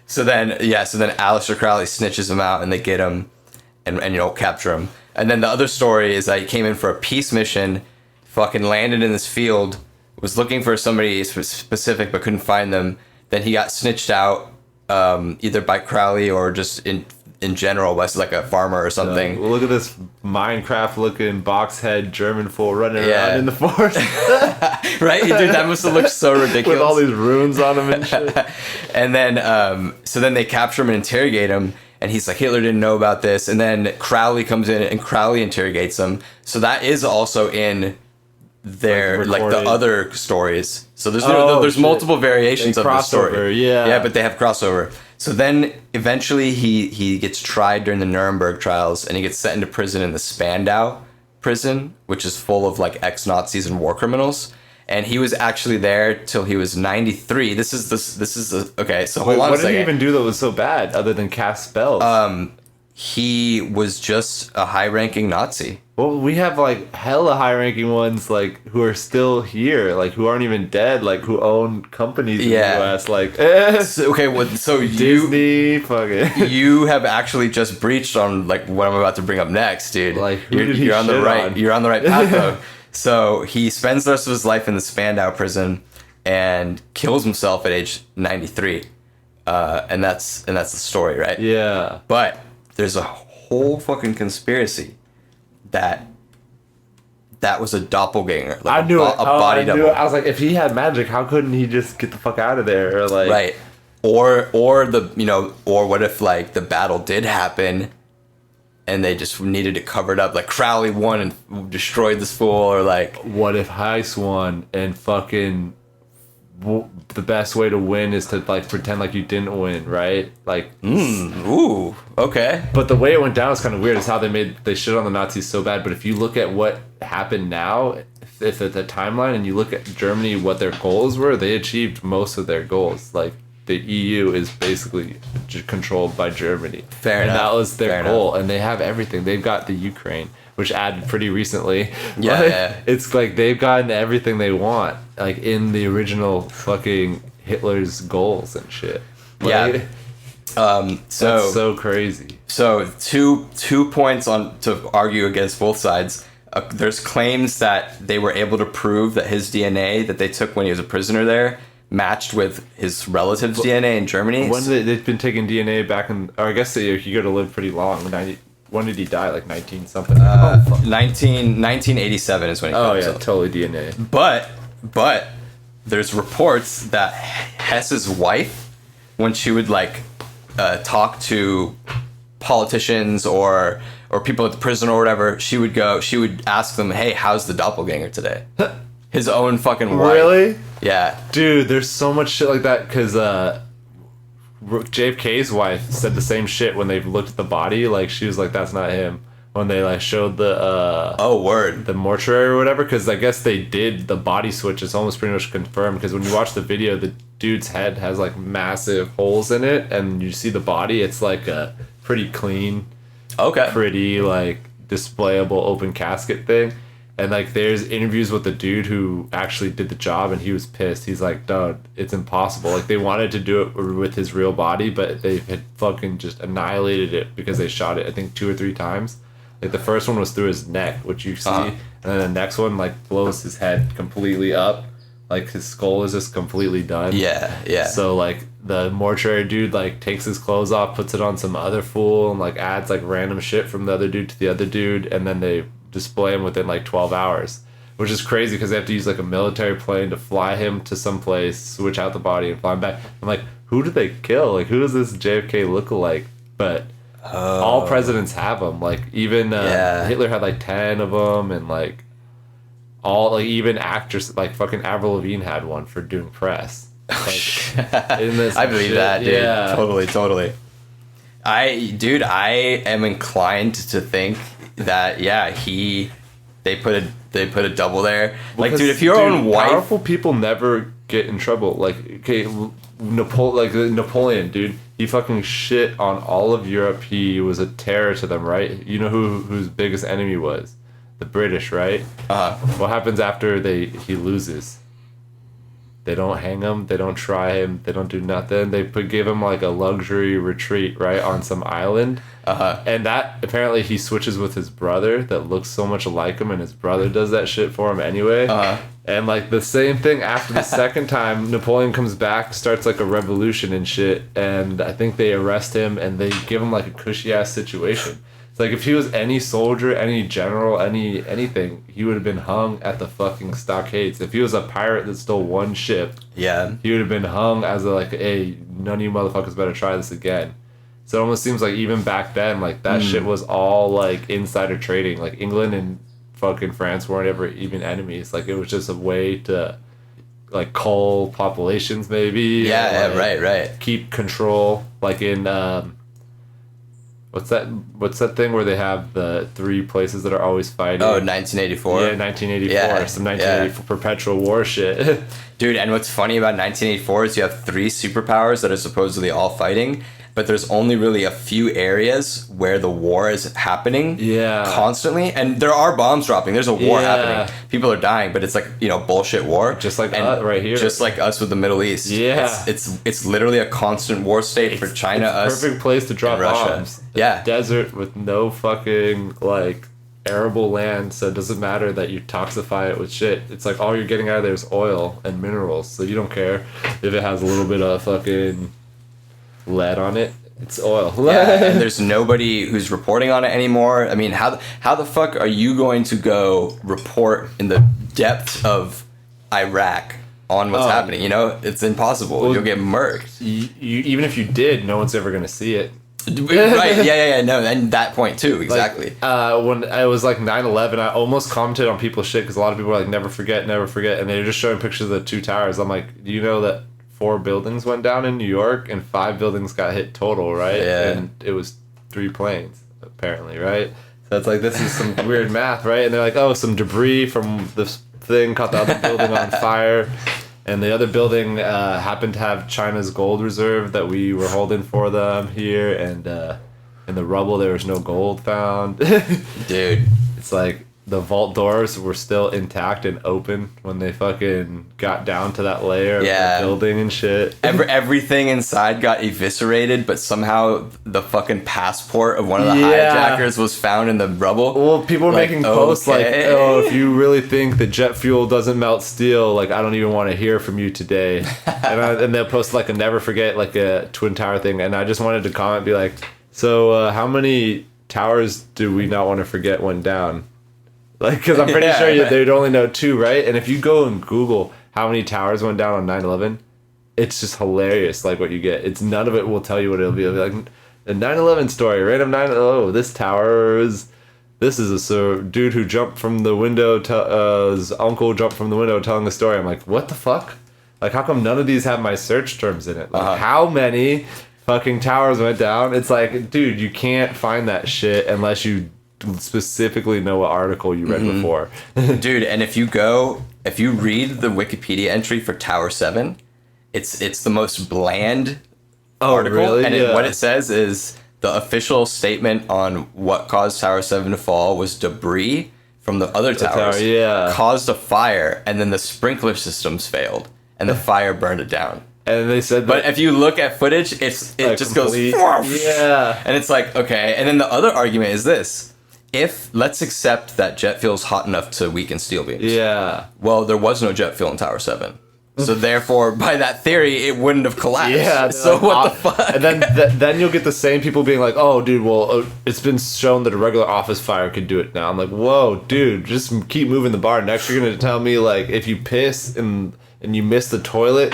So then Aleister Crowley snitches him out and they get him and capture him. And then the other story is that he came in for a peace mission, fucking landed in this field, was looking for somebody specific but couldn't find them. Then he got snitched out, either by Crowley or just in general by like a farmer or something. Look at this Minecraft looking box head German fool running Yeah. around in the forest Right? Dude, that must have looked so ridiculous. with all these runes on him and shit. And then, so then they capture him and interrogate him. And he's like, Hitler didn't know about this. And then Crowley comes in and Crowley interrogates him. So that is also in their, like the recorded. other stories. So there's Oh, there's shit. multiple variations They of the story. crossover, yeah. Yeah, but they have crossover. So then eventually he gets tried during the Nuremberg trials and he gets sent into prison in the Spandau prison, which is full of like ex-Nazis and war criminals. And he was actually there till he was 93. Okay, so hold on a What did second. he even do that was so bad other than cast spells? He was just a high-ranking Nazi. Well, we have like hella high-ranking ones like who are still here, like who aren't even dead, like who own companies in Yeah. the U.S. Like So, okay, well, so Disney, fucking. you have actually just breached on like what I'm about to bring up next, dude. Like, who did he on the shit right. on? You're on the right path though. So he spends the rest of his life in the Spandau prison and kills himself at age 93. And that's the story, right? Yeah. But there's a whole fucking conspiracy that was a doppelganger. Like I knew it. a body I double. knew it. I was like, if he had magic, how couldn't he just get the fuck out of there? Or like, Right. Or what if like the battle did happen and they just needed to cover it up, like Crowley won and destroyed this fool, or like what if Heiss won and fucking the best way to win is to like pretend like you didn't win, right? Like, ooh, okay. but the way it went down is kind of weird. Is how they shit on the Nazis so bad. But if you look at what happened now, if at the timeline, and you look at Germany, what their goals were, they achieved most of their goals. Like the EU is basically controlled by Germany. Fair and enough. that was their Fair goal, and they have everything. They've got the Ukraine, which added pretty recently. Yeah, But yeah. it's like they've gotten everything they want, like in the original fucking Hitler's goals and shit. Yeah. Like, So that's so crazy. So two points on to argue against both sides. There's claims that they were able to prove that his DNA that they took when he was a prisoner there matched with his relatives' DNA in Germany. When they've been taking DNA back in, or I guess he got to live pretty long. When did he die? Like 19 something. 1987 is when he killed Oh yeah, himself. totally DNA. But there's reports that Hess's wife, when she would like talk to politicians or people at the prison or whatever, she would ask them, "Hey, how's the doppelganger today?" His own fucking wife. Really? Yeah. Dude, there's so much shit like that because JFK's wife said the same shit when they looked at the body. Like she was like, "That's not him." When they like showed Oh, word. the mortuary or whatever, because I guess they did the body switch. It's almost pretty much confirmed because when you watch the video, the dude's head has like massive holes in it, and you see the body. It's like a pretty clean, Okay. pretty like displayable open casket thing. And like there's interviews with the dude who actually did the job, and he was pissed. He's like, "Dude, it's impossible." Like they wanted to do it with his real body, but they had fucking just annihilated it because they shot it, I think 2 or 3 times. Like the first one was through his neck, which you see, and then the next one like blows his head completely up. Like his skull is just completely done. Yeah. Yeah. So like the mortuary dude like takes his clothes off, puts it on some other fool, and like adds like random shit from the other dude to the other dude, and then they display him within like 12 hours, which is crazy because they have to use like a military plane to fly him to some place, switch out the body, and fly him back. I'm like, who did they kill? Like, who does this JFK look like? But all presidents have them. Like even Hitler had like 10 of them, and like all like even actors like fucking Avril Lavigne had one for doing press. Isn't this I believe shit? that, dude. Yeah. Totally. I am inclined to think that they put a double there. Like, Because, dude, if your own wife, powerful people never get in trouble. Like, okay, Napoleon, dude, he fucking shit on all of Europe. He was a terror to them, right? You know whose biggest enemy was? The British, right? What happens after he loses? They don't hang him. They don't try him. They don't do nothing. They give him like a luxury retreat, right, on some island. And that apparently he switches with his brother that looks so much like him, and his brother does that shit for him anyway. And like the same thing after the second time, Napoleon comes back, starts like a revolution and shit, and I think they arrest him and they give him like a cushy ass situation. Like, if he was any soldier, any general, anything, he would have been hung at the fucking stockades. If he was a pirate that stole one ship, he would have been hung as hey, none of you motherfuckers better try this again. So it almost seems like even back then, like, that shit was all, like, insider trading. Like, England and fucking France weren't ever even enemies. Like, it was just a way to, like, cull populations, maybe. Yeah, right. Keep control. Like, in, What's that thing where they have the 3 places that are always fighting? Oh, 1984. Yeah, 1984. Yeah, Some 1984 perpetual war shit. Dude, and what's funny about 1984 is you have 3 superpowers that are supposedly all fighting, but there's only really a few areas where the war is happening constantly, and there are bombs dropping. There's a war happening. People are dying, but it's like, bullshit war. Just like right here. Just like us with the Middle East. Yeah. It's literally a constant war state for China, us, perfect place to drop bombs. Yeah. Desert with no fucking, like, arable land, so it doesn't matter that you toxify it with shit. It's like all you're getting out of there is oil and minerals, so you don't care if it has a little bit of fucking lead on it. It's oil. And there's nobody who's reporting on it anymore. I mean, how the fuck are you going to go report in the depths of Iraq on what's happening? It's impossible. Well, you'll get murked. Even if you did, no one's ever gonna see it. Right, yeah, no, and that point too, exactly. Like, when I was like 9/11, I almost commented on people's shit because a lot of people were like, never forget, and they were just showing pictures of the 2 towers. I'm like, do you know that 4 buildings went down in New York and 5 buildings got hit total, right? Yeah. And it was 3 planes, apparently, right? So it's like, this is some weird math, right? And they're like, oh, some debris from this thing caught the other building on fire. And the other building happened to have China's gold reserve that we were holding for them here. And in the rubble, there was no gold found. Dude. It's like the vault doors were still intact and open when they fucking got down to that layer of the building and shit. Everything inside got eviscerated, but somehow the fucking passport of one of the hijackers was found in the rubble. Well, people were making posts like, oh, if you really think that jet fuel doesn't melt steel, like, I don't even want to hear from you today. And they'll post like a never forget, like a Twin Tower thing. And I just wanted to comment, be like, so how many towers do we not want to forget went down? Like, because I'm pretty sure they'd only know 2, right? And if you go and Google how many towers went down on 9/11, it's just hilarious, like, what you get. It's none of it will tell you what it'll be. It'll be like, the 9/11 story, random 9, oh, this tower this is a dude who jumped from the window, his uncle jumped from the window telling the story. I'm like, what the fuck? Like, how come none of these have my search terms in it? Like, how many fucking towers went down? It's like, dude, you can't find that shit unless you specifically know what article you read before. Dude, and if you read the Wikipedia entry for Tower 7, it's the most bland article. Really? And what it says is the official statement on what caused Tower 7 to fall was debris from the other towers caused a fire, and then the sprinkler systems failed and the fire burned it down. And they said that, but if you look at footage, it just complete, goes and it's like, okay. And then the other argument is this: if let's accept that jet fuel is hot enough to weaken steel beams. Yeah. Well, there was no jet fuel in Tower 7. So therefore, by that theory, it wouldn't have collapsed. Yeah. So what the fuck? And then you'll get the same people being like, "Oh, dude, well, it's been shown that a regular office fire could do it now." I'm like, "Whoa, dude, just keep moving the bar." Next, you're gonna tell me like, if you piss and you miss the toilet,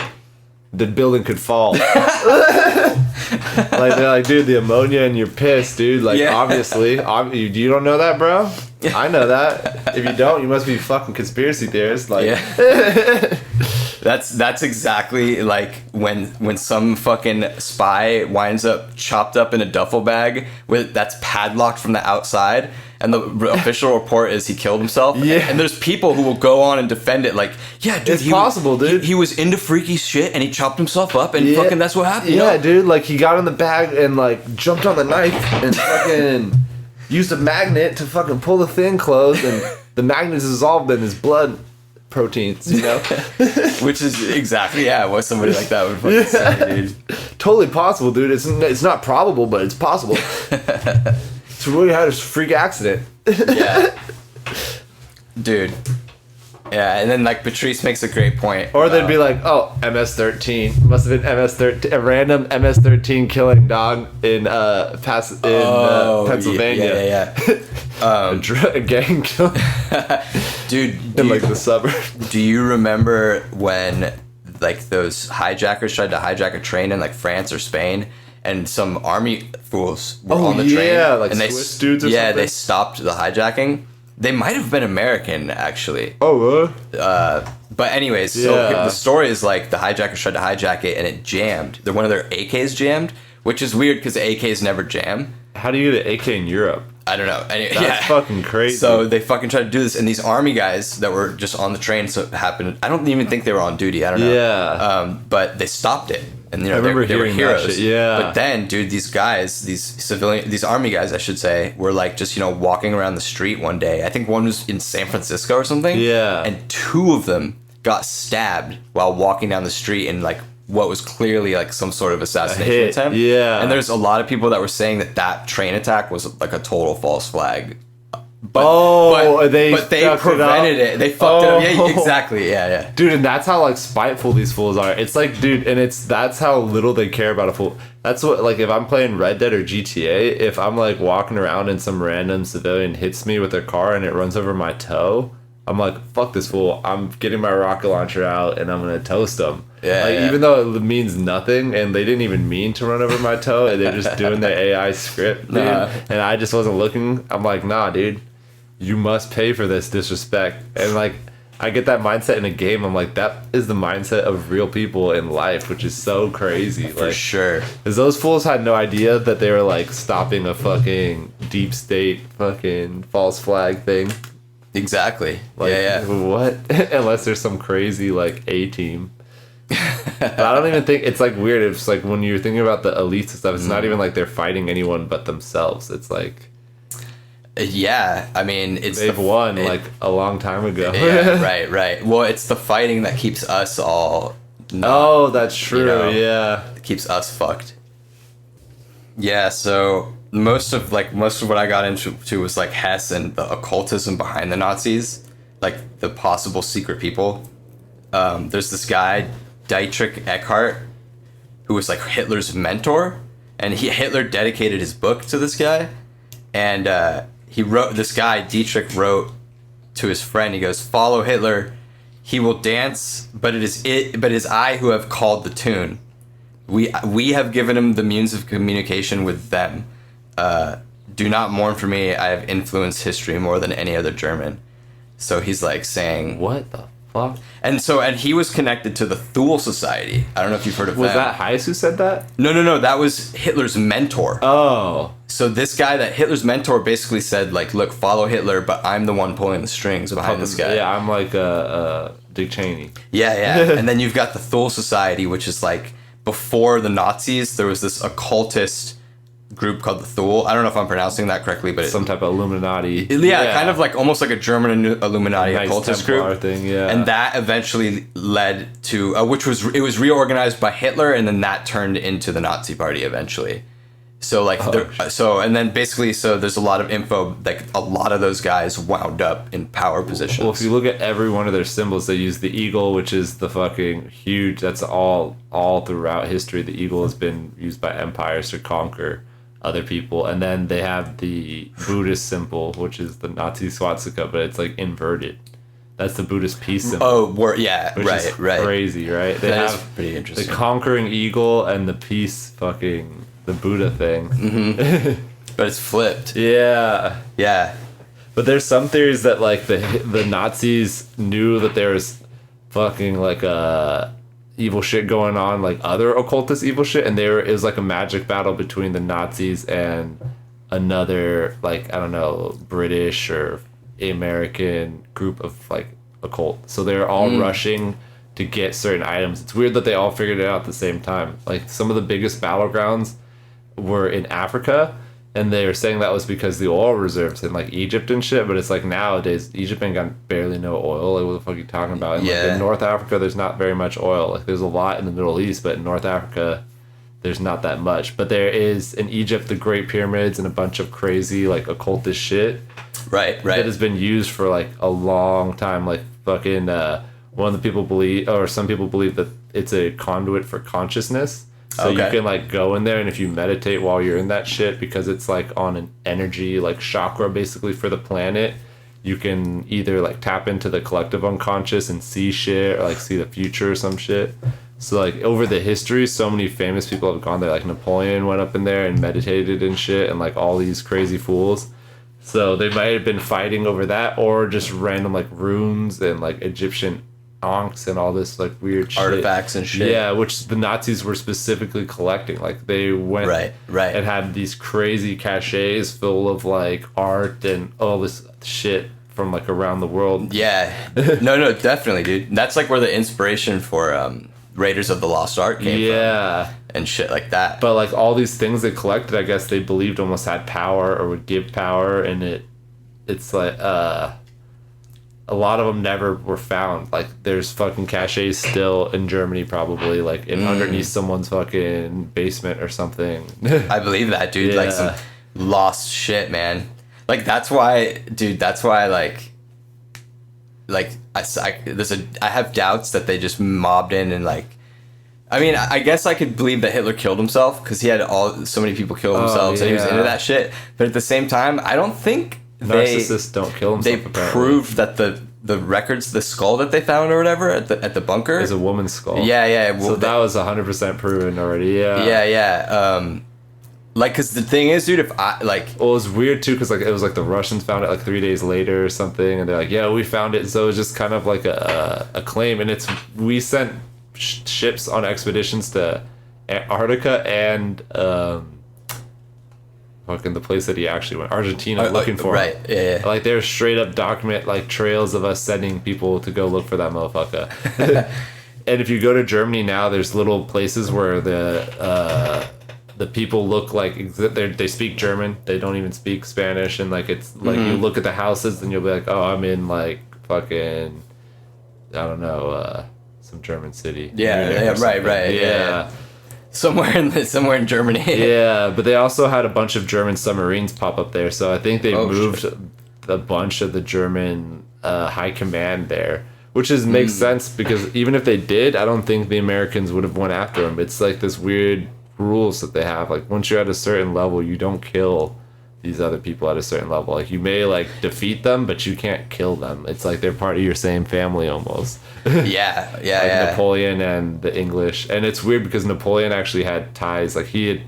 the building could fall. Like, they're like, dude, the ammonia in your piss, dude. Like, obviously, you don't know that, bro? I know that. If you don't, you must be fucking conspiracy theorist. Like, That's exactly like when some fucking spy winds up chopped up in a duffel bag that's padlocked from the outside, and the official report is he killed himself. Yeah. And there's people who will go on and defend it like, yeah, dude, It's possible, dude. He was into freaky shit and he chopped himself up and fucking that's what happened. Yeah, dude, like he got in the bag and like jumped on the knife and fucking used a magnet to fucking pull the thing closed, and the magnet is dissolved in his blood proteins, you know? Which is exactly, what somebody like that would fucking say, dude. Totally possible, dude. It's not probable, but it's possible. So we had a freak accident. Yeah. Dude. Yeah, and then like Patrice makes a great point. Or they'd be like, oh, MS-13. Must have been MS-13, a random MS-13 killing dog in Pennsylvania. Yeah. A gang killing. Dude, In like the suburbs. do you remember when like those hijackers tried to hijack a train in like France or Spain, and some army fools were on the train? Yeah, like and Swiss dudes or something? they stopped the hijacking. They might have been American, actually. Oh, really? But anyways, so Yeah. the story is like the hijackers tried to hijack it and it jammed. One of their AKs jammed, which is weird because AKs never jam. How do you get an AK in Europe? I don't know. Anyway, That's fucking crazy. So they fucking tried to do this, and these army guys that were just on the train, so it happened. I don't even think they were on duty. I don't know. Yeah. But they stopped it, and you know, I remember they were hearing that heroes. shit, yeah. But then, dude, these army guys, I should say, were like just walking around the street one day. I think one was in San Francisco or something. Yeah. And two of them got stabbed while walking down the street in like what was clearly like some sort of assassination hit, attempt. yeah. And there's a lot of people that were saying that train attack was like a total false flag. But, they but they fucked prevented it up. it. They fucked it up. Yeah, Oh. exactly. Yeah. Dude, and that's how like spiteful these fools are. It's like, dude, and that's how little they care about a fool. That's what, like, if I'm playing Red Dead or GTA, if I'm like walking around and some random civilian hits me with their car and it runs over my toe, I'm like, fuck this fool. I'm getting my rocket launcher out and I'm gonna toast them. Yeah. Even though it means nothing and they didn't even mean to run over my toe and they're just doing their AI script, dude. And I just wasn't looking. I'm like, nah, dude, you must pay for this disrespect. And like, I get that mindset in a game. I'm like, that is the mindset of real people in life, which is so crazy. For like, sure. because those fools had no idea that they were like stopping a fucking deep state fucking false flag thing. Exactly. Like, yeah. what? Unless there's some crazy like A team. But I don't even think it's like weird. It's like when you're thinking about the elites and stuff, it's not even like they're fighting anyone but themselves. It's like, Yeah. I mean, they've won like a long time ago. Yeah. Right. Well, it's the fighting that keeps us all. Oh, that's true. You know, yeah. keeps us fucked. Yeah. So most of what I got into was like Hess and the occultism behind the Nazis, like the possible secret people. There's this guy, Dietrich Eckhart, who was like Hitler's mentor, and Hitler dedicated his book to this guy, and Dietrich wrote to his friend. He goes, "Follow Hitler, he will dance, but it is I who have called the tune. We have given him the means of communication with them. Do not mourn for me. I have influenced history more than any other German." So he's like saying, What the fuck? and he was connected to the Thule Society. I don't know if you've heard of Was them. that Heiss who said that? No. That was Hitler's mentor. Oh. So this guy, that Hitler's mentor, basically said, like, look, follow Hitler, but I'm the one pulling the strings behind this guy. Yeah, I'm like Dick Cheney. Yeah. And then you've got the Thule Society, which is like, before the Nazis, there was this occultist group called the Thule. I don't know if I'm pronouncing that correctly, but Some type of Illuminati. yeah, kind of like almost like a German Illuminati Nice occultist Templar group thing, yeah. And that eventually led to it was reorganized by Hitler, and then that turned into the Nazi Party eventually. So like and then basically there's a lot of info, like a lot of those guys wound up in power positions. Well, if you look at every one of their symbols, they use the eagle, which is the fucking huge. That's all throughout history. The eagle has been used by empires to conquer other people, and then they have the Buddhist symbol, which is the Nazi swastika, but it's like inverted. That's the Buddhist peace symbol. Which is crazy, right? They That is have pretty interesting. the conquering eagle and the peace fucking the Buddha thing. But it's flipped. Yeah. Yeah. But there's some theories that like the Nazis knew that there was fucking like evil shit going on, like other occultist evil shit, and it was like a magic battle between the Nazis and another, like, I don't know, British or American group of like occult. So they're all rushing to get certain items. It's weird that they all figured it out at the same time. Like some of the biggest battlegrounds were in Africa, and they were saying that was because the oil reserves in like Egypt and shit, but it's like nowadays Egypt ain't got barely no oil. Like what the fuck are you talking about? And like in North Africa there's not very much oil. Like there's a lot in the Middle East, but in North Africa there's not that much. But there is in Egypt the Great Pyramids and a bunch of crazy like occultist shit. Right. That has been used for like a long time. Like fucking one of the people believe, or some people believe, that it's a conduit for consciousness. So you can like go in there, and if you meditate while you're in that shit, because it's like on an energy like chakra basically for the planet, you can either like tap into the collective unconscious and see shit, or like see the future or some shit. So like over the history, so many famous people have gone there. Like Napoleon went up in there and meditated and shit, and like all these crazy fools. So they might have been fighting over that, or just random like runes and like Egyptian ankhs and all this like weird artifacts shit. And shit. Yeah, which the Nazis were specifically collecting. Like they went and had these crazy caches full of like art and all this shit from like around the world. Yeah. No, definitely, dude. That's like where the inspiration for Raiders of the Lost Ark came from. And shit like that. But like all these things they collected, I guess they believed almost had power or would give power, and it's like a lot of them never were found. Like there's fucking caches still in Germany, probably like in underneath someone's fucking basement or something. I believe that, dude. Like some lost shit, man. Like that's why I have doubts that they just mobbed in and like, I mean, I guess I could believe that Hitler killed himself because he had so many people kill themselves and he was into that shit. But at the same time, I don't think narcissists don't kill themselves. They proved that the records, the skull that they found or whatever at the bunker is a woman's skull. Yeah. Well, so that was 100% proven already. Yeah. Like, cause the thing is, dude, if I like, well, it was weird too, cause like it was like the Russians found it like 3 days later or something, and they're like, yeah, we found it. So it was just kind of like a claim, and we sent ships on expeditions to Antarctica and fucking the place that he actually went, Argentina, looking for him. Yeah. Like there's straight up document like trails of us sending people to go look for that motherfucker. And if you go to Germany now, there's little places where the people look like they speak German. They don't even speak Spanish, and like it's like you look at the houses and you'll be like, oh, I'm in like fucking, I don't know, some German city. Right. Somewhere in Germany. Yeah, but they also had a bunch of German submarines pop up there, so I think they moved a bunch of the German high command there, which makes sense, because even if they did, I don't think the Americans would have went after them. It's like this weird rules that they have. Like once you're at a certain level, you don't kill these other people at a certain level. Like you may like defeat them, but you can't kill them. It's like they're part of your same family almost. Yeah. Napoleon and the English, and it's weird because Napoleon actually had ties. Like he had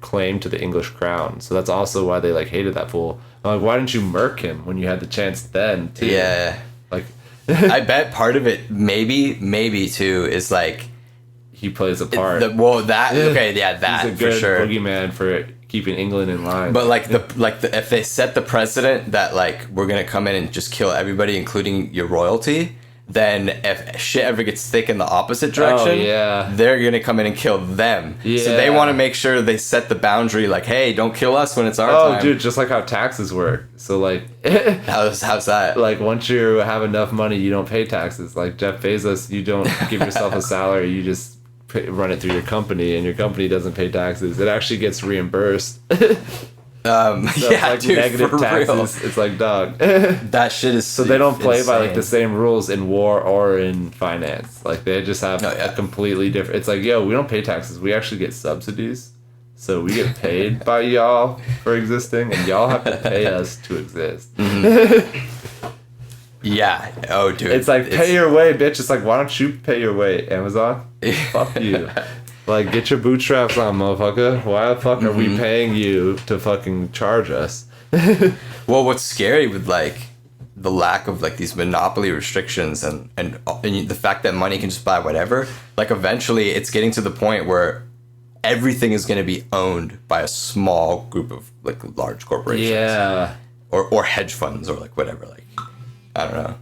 claim to the English crown, so that's also why they like hated that fool. I'm like, why didn't you murk him when you had the chance then too? Yeah. Like I bet part of it maybe too is like he plays a part. That He's a good for sure. boogeyman for keeping England in line. But like the if they set the precedent that like we're gonna come in and just kill everybody, including your royalty, then if shit ever gets thick in the opposite direction, they're gonna come in and kill them. Yeah. So they want to make sure they set the boundary, like, hey, don't kill us when it's our time. Oh, dude, just like how taxes work. So like, how's that? Like once you have enough money, you don't pay taxes. Like Jeff Bezos, you don't give yourself a salary. You just run it through your company, and your company doesn't pay taxes. It actually gets reimbursed. So it's like dude, negative taxes. Real. It's like, dog. That shit is so they don't play insane. By like the same rules in war or in finance. Like they just have a completely different. It's like, yo, we don't pay taxes. We actually get subsidies. So we get paid by y'all for existing, and y'all have to pay us to exist. Yeah. Oh, dude. It's like, pay your way, bitch. It's like, why don't you pay your way, Amazon? Fuck you. Like, get your bootstraps on, motherfucker. Why the fuck are we paying you to fucking charge us? Well, what's scary with, like, the lack of like these monopoly restrictions and the fact that money can just buy whatever, like eventually it's getting to the point where everything is going to be owned by a small group of like large corporations. Yeah. Or hedge funds or like whatever. Like, I don't know.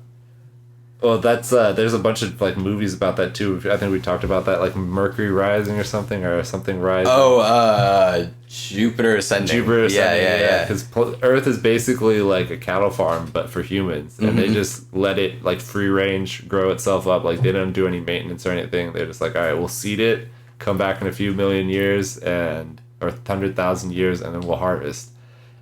Well, that's there's a bunch of like movies about that too. I think we talked about that, like Mercury Rising or something Rising. Oh, Jupiter Ascending. Jupiter Ascending. Yeah. Because Earth is basically like a cattle farm, but for humans, and they just let it like free range grow itself up. Like they don't do any maintenance or anything. They're just like, all right, we'll seed it, come back in a few million years or 100,000 years, and then we'll harvest.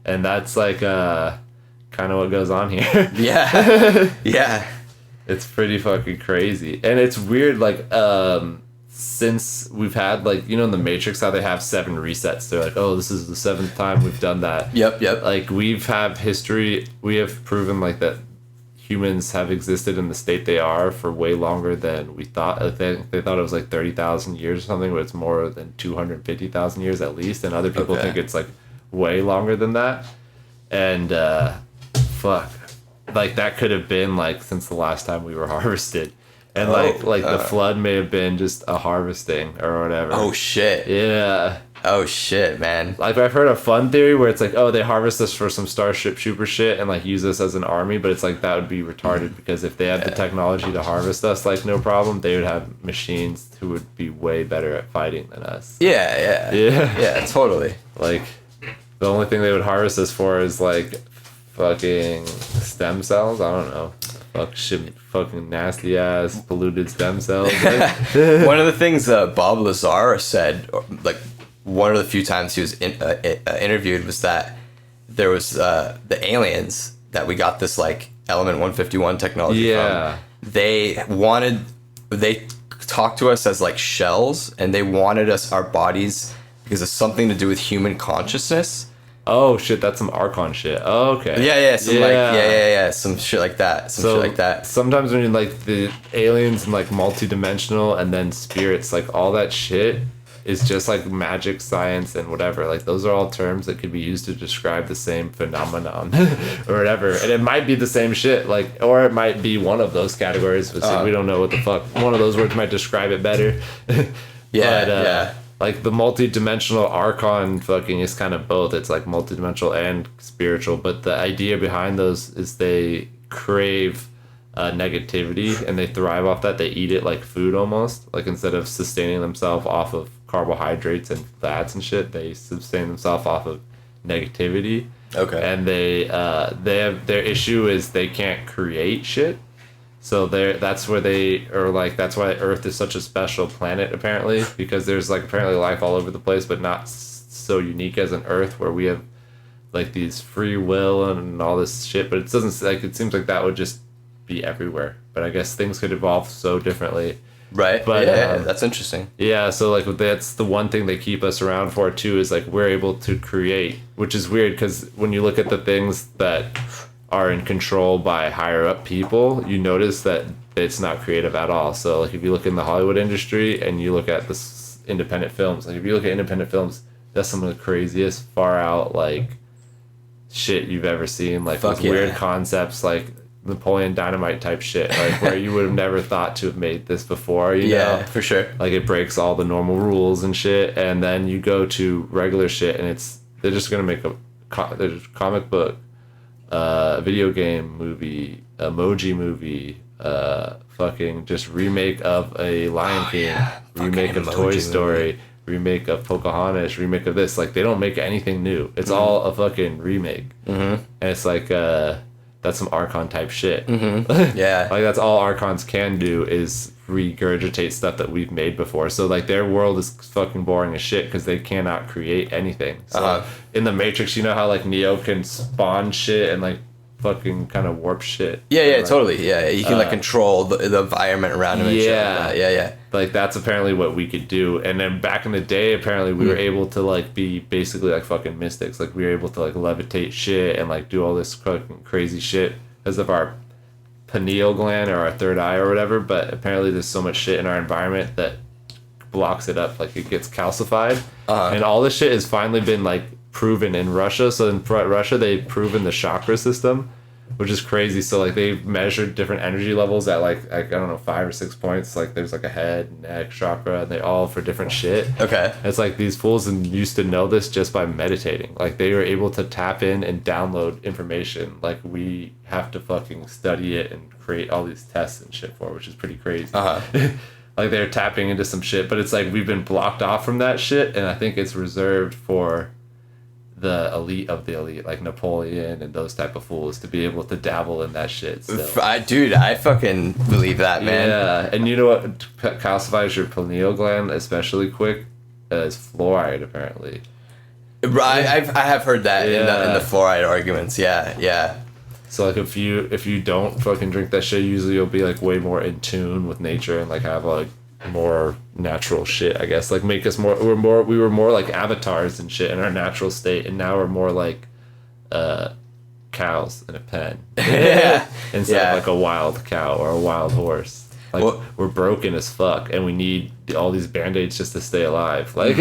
And that's like kind of what goes on here. Yeah. It's pretty fucking crazy. And it's weird, like, since we've had, like, you know, in the Matrix, how they have 7 resets. They're like, oh, this is the 7th time we've done that. Yep. Like, we have proven, like, that humans have existed in the state they are for way longer than we thought. I think they thought it was, like, 30,000 years or something, but it's more than 250,000 years at least. And other people think it's, like, way longer than that. And, fuck. Like that could have been like since the last time we were harvested, and the flood may have been just a harvesting or whatever. Oh shit. Yeah. Oh shit, man. Like I've heard a fun theory where it's like, oh, they harvest us for some Starship Trooper shit and like use us as an army, but it's like that would be retarded because if they had the technology to harvest us, like no problem, they would have machines who would be way better at fighting than us. Yeah. Totally. Like the only thing they would harvest us for is like fucking stem cells. I don't know. Fucking nasty ass polluted stem cells. One of the things Bob Lazar said, like one of the few times he was interviewed, was that there was the aliens that we got this like Element 151 technology from. They talked to us as like shells, and they wanted our bodies because it's something to do with human consciousness. Oh shit, that's some Archon shit. Oh, okay. Yeah, some shit like that. Sometimes when you like the aliens and like multi-dimensional and then spirits, like all that shit is just like magic, science, and whatever. Like those are all terms that could be used to describe the same phenomenon or whatever. And it might be the same shit, like, or it might be one of those categories. But we don't know what the fuck. One of those words might describe it better. Like the multi-dimensional Archon fucking is kind of both. It's like multi-dimensional and spiritual, but the idea behind those is they crave negativity and they thrive off that. They eat it like food almost. Like instead of sustaining themselves off of carbohydrates and fats and shit, they sustain themselves off of negativity. Okay. And they have their issue is they can't create shit. So that's where they are like, that's why Earth is such a special planet apparently, because there's like apparently life all over the place, but not so unique as an Earth where we have like these free will and all this shit. But it doesn't like, it seems like that would just be everywhere. But I guess things could evolve so differently. Right. But that's interesting. Yeah. So like that's the one thing they keep us around for too, is like we're able to create, which is weird because when you look at the things that are in control by higher up people, you notice that it's not creative at all. So like if you look in the Hollywood industry and you look at this independent films, like if you look at independent films, that's some of the craziest far out like shit you've ever seen. Like with weird concepts like Napoleon Dynamite type shit, like where you would have never thought to have made this before, you know? For sure. Like it breaks all the normal rules and shit, and then you go to regular shit and they're just gonna make a comic book, video game movie, emoji movie, fucking just remake of a Lion King, remake of Toy Story, remake of Pocahontas, remake of this. Like they don't make anything new. It's all a fucking remake. And it's like that's some Archon type shit. Yeah. Like that's all Archons can do is regurgitate stuff that we've made before. So like their world is fucking boring as shit because they cannot create anything. So in the Matrix, you know how like Neo can spawn shit and like fucking kind of warp shit. Like, totally. Yeah, you can like control the environment around him. And shit like that. Yeah. Like that's apparently what we could do. And then back in the day, apparently we were able to like be basically like fucking mystics. Like we were able to like levitate shit and like do all this fucking crazy shit because of our pineal gland or our third eye or whatever. But apparently there's so much shit in our environment that blocks it up. Like it gets calcified. And all this shit has finally been like proven in Russia. So in Russia, they've proven the chakra system, which is crazy. So like they measured different energy levels at like I don't know 5 or 6 points. Like there's like a head, neck, chakra, and they all for different shit. Okay. It's like these fools used to know this just by meditating. Like they were able to tap in and download information. Like we have to fucking study it and create all these tests and shit for, which is pretty crazy. Like they're tapping into some shit, but it's like we've been blocked off from that shit, and I think it's reserved for the elite of the elite, like Napoleon and those type of fools, to be able to dabble in that shit. Dude, I fucking believe that, man. Yeah, and you know what calcifies your pineal gland especially quick is fluoride, apparently. I have heard that in the fluoride arguments. Yeah. So like if you don't fucking drink that shit, usually you'll be like way more in tune with nature and like have like more natural shit, I guess. Like make us we were more like avatars and shit in our natural state, and now we're more like cows in a pen. Instead of like a wild cow or a wild horse. Like we're broken as fuck and we need all these band-aids just to stay alive. Like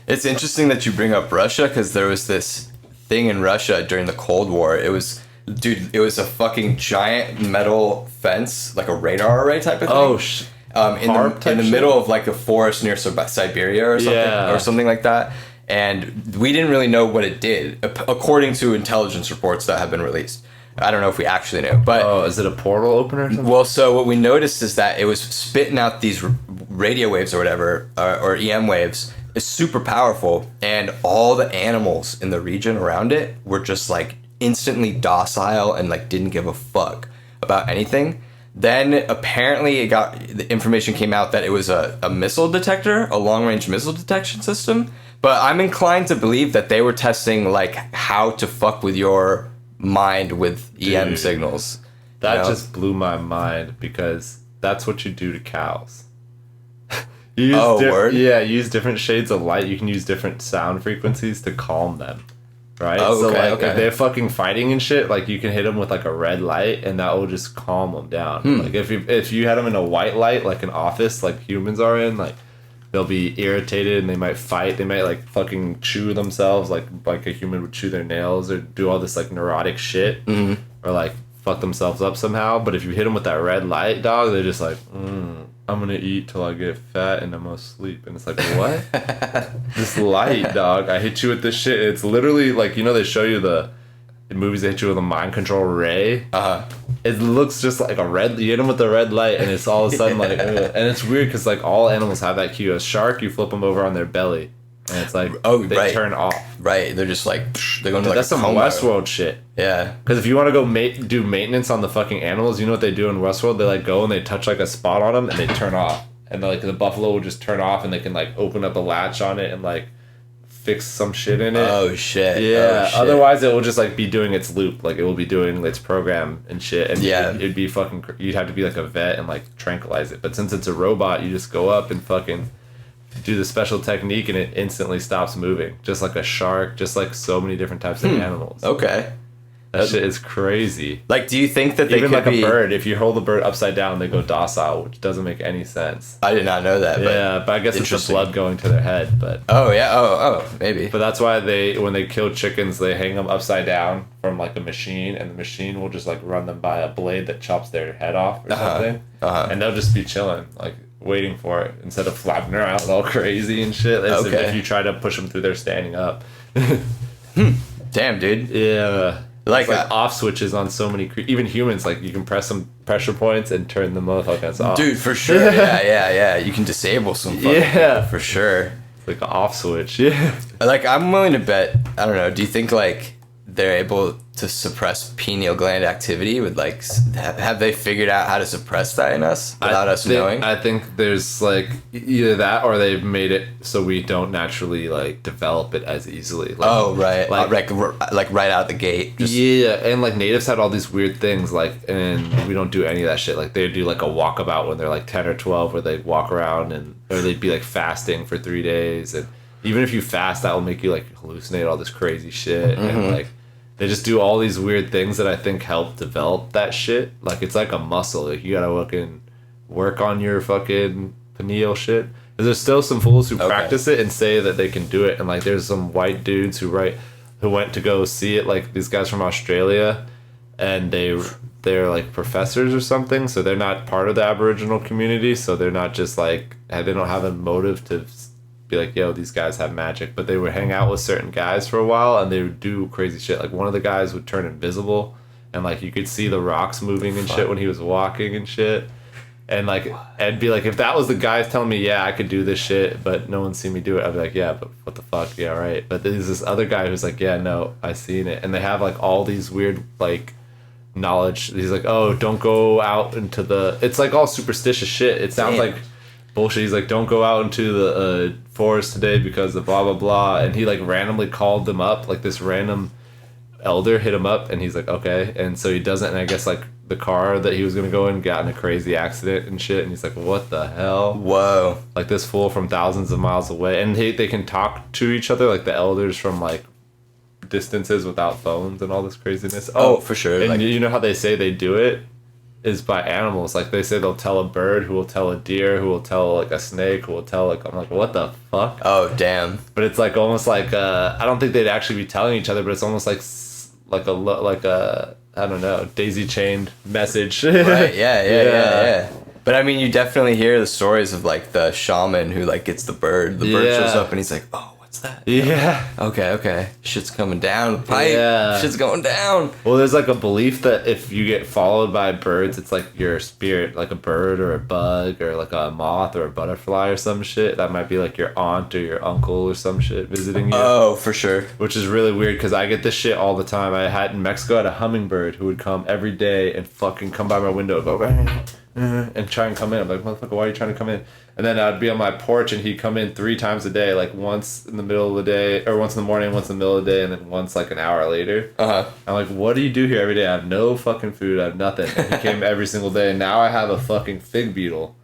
it's interesting that you bring up Russia, because there was this thing in Russia during the Cold War. It was a fucking giant metal fence, like a radar array type of thing. In the middle of like a forest near Siberia or something like that, and we didn't really know what it did according to intelligence reports that have been released. I don't know if we actually knew, but is it a portal opener or something? Well, so what we noticed is that it was spitting out these radio waves or whatever, or EM waves. It's super powerful, and all the animals in the region around it were just like instantly docile and like didn't give a fuck about anything. Then apparently the information came out that it was a missile detector, a long-range missile detection system. But I'm inclined to believe that they were testing like how to fuck with your mind with EM signals. That just blew my mind, because that's what you do to cows. Use different shades of light. You can use different sound frequencies to calm them. Right? If they're fucking fighting and shit, like you can hit them with like a red light and that will just calm them down. Like if you had them in a white light, like an office, like humans are in, like they'll be irritated and they might fight. They might like fucking chew themselves like a human would chew their nails, or do all this like neurotic shit, or like fuck themselves up somehow. But if you hit them with that red light, dog, they're just like, I'm gonna eat till I get fat and I'm gonna sleep. And it's like, what? This light, dog. I hit you with this shit. It's literally like, you know, they show you in movies, they hit you with a mind control ray. It looks just like a red. You hit them with the red light, and it's all of a sudden like, and it's weird because like all animals have that cue. A shark, you flip them over on their belly, and it's like they turn off. Right, they're just like they're going to like that's some Westworld shit. Yeah, because if you want to go do maintenance on the fucking animals, you know what they do in Westworld? They like go and they touch like a spot on them and they turn off, and like the buffalo will just turn off, and they can like open up a latch on it and like fix some shit in it. Oh shit. Yeah. Otherwise, it will just like be doing its loop, like it will be doing its program and shit, and it'd be fucking. You'd have to be like a vet and like tranquilize it. But since it's a robot, you just go up and fucking do the special technique, and it instantly stops moving, just like a shark, just like so many different types of animals. Okay. That shit is crazy. Like, do you think that they even could like a bird, if you hold the bird upside down, they go docile, which doesn't make any sense. I did not know that. But I guess it's the blood going to their head. But maybe. But that's why when they kill chickens, they hang them upside down from like a machine, and the machine will just like run them by a blade that chops their head off or something, and they'll just be chilling, like waiting for it instead of flapping around all crazy and shit. As if you try to push them through, they're standing up. Damn, dude. Yeah. Like off switches on so many even humans, like you can press some pressure points and turn the motherfuckers off. Dude, for sure. Yeah. You can disable some for sure. Like an off switch. Yeah. Like I'm willing to bet, I don't know, do you think like they're able to suppress pineal gland activity with like have they figured out how to suppress that in us without us knowing? I think there's like either that or they've made it so we don't naturally like develop it as easily. Like, like right out the gate. And like natives had all these weird things, like, and we don't do any of that shit. Like they do like a walkabout when they're like 10 or 12 where they walk around, or they'd be like fasting for 3 days, and even if you fast, that will make you like hallucinate all this crazy shit. And like they just do all these weird things that I think help develop that shit. Like it's like a muscle. Like you gotta fucking work on your fucking pineal shit. There's still some fools who practice it and say that they can do it. And like there's some white dudes who went to go see it. Like these guys from Australia, and they're like professors or something, so they're not part of the Aboriginal community, so they're not just like, they don't have a motive to be like, yo, these guys have magic, but they would hang out with certain guys for a while and they would do crazy shit. Like one of the guys would turn invisible and like you could see the rocks moving and shit when he was walking and shit. And like, I'd be like, if that was the guys telling me, yeah, I could do this shit, but no one's seen me do it, I'd be like, yeah, but what the fuck, yeah, right. But there's this other guy who's like, yeah, no, I seen it. And they have like all these weird like knowledge. He's like, oh, don't go out into the, it's like all superstitious shit. It sounds like bullshit. He's like, don't go out into the forest today because of blah blah blah. And he like randomly called them up, like this random elder hit him up, and he's like, okay. And so he doesn't, and I guess like the car that he was gonna go in got in a crazy accident and shit, and he's like, what the hell? Whoa. Like this fool from thousands of miles away, and they can talk to each other, like the elders from like distances without phones and all this craziness. Oh, for sure. And like, you know how they say they do it is by animals. Like they say they'll tell a bird, who will tell a deer, who will tell like a snake, who will tell like, I'm like, what the fuck? oh, damn. But it's like almost like I don't think they'd actually be telling each other, but it's almost like a I don't know, daisy chained message. Right, yeah. But I mean, you definitely hear the stories of like the shaman who like gets the bird. The bird shows up and he's like, oh, what's that? Yeah. Okay. Shit's coming down the pipe. Yeah. Shit's going down. Well, there's like a belief that if you get followed by birds, it's like your spirit, like a bird or a bug or like a moth or a butterfly or some shit. That might be like your aunt or your uncle or some shit visiting you. Oh, for sure. Which is really weird because I get this shit all the time. I had in Mexico, I had a hummingbird who would come every day and fucking come by my window and go and try and come in. I'm like, motherfucker, why are you trying to come in? And then I'd be on my porch and he'd come in 3 times a day, like once in the middle of the day, or once in the morning, once in the middle of the day, and then once like an hour later. I'm like, what do you do here every day? I have no fucking food. I have nothing. And he came every single day. And now I have a fucking fig beetle.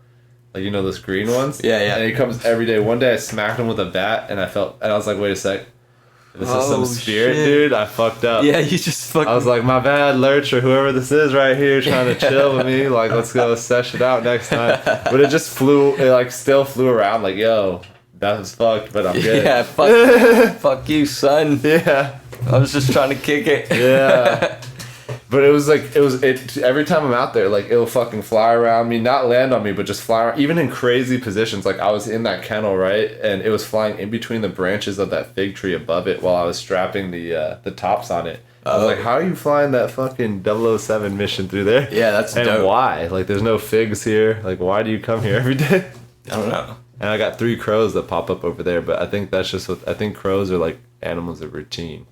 Like, you know, those green ones? Yeah. And he comes every day. One day I smacked him with a bat and I was like, wait a sec. This is some spirit, shit. Dude. I fucked up. Yeah, you just fucking... I was like, my bad, Lurch, or whoever this is right here trying to chill with me. Like, let's go sesh it out next time. But it just still flew around. Like, yo, that was fucked, but I'm good. Yeah, fuck you, son. Yeah. I was just trying to kick it. Yeah. But it was every time I'm out there, like, it'll fucking fly around me, not land on me, but just fly around, even in crazy positions. Like, I was in that kennel, right? And it was flying in between the branches of that fig tree above it while I was strapping the tops on it. I was like, how are you flying that fucking 007 mission through there? Yeah, that's and dope. Why? Like, there's no figs here. Like, why do you come here every day? I don't know. And I got 3 crows that pop up over there, but I think that's just I think crows are like animals of routine.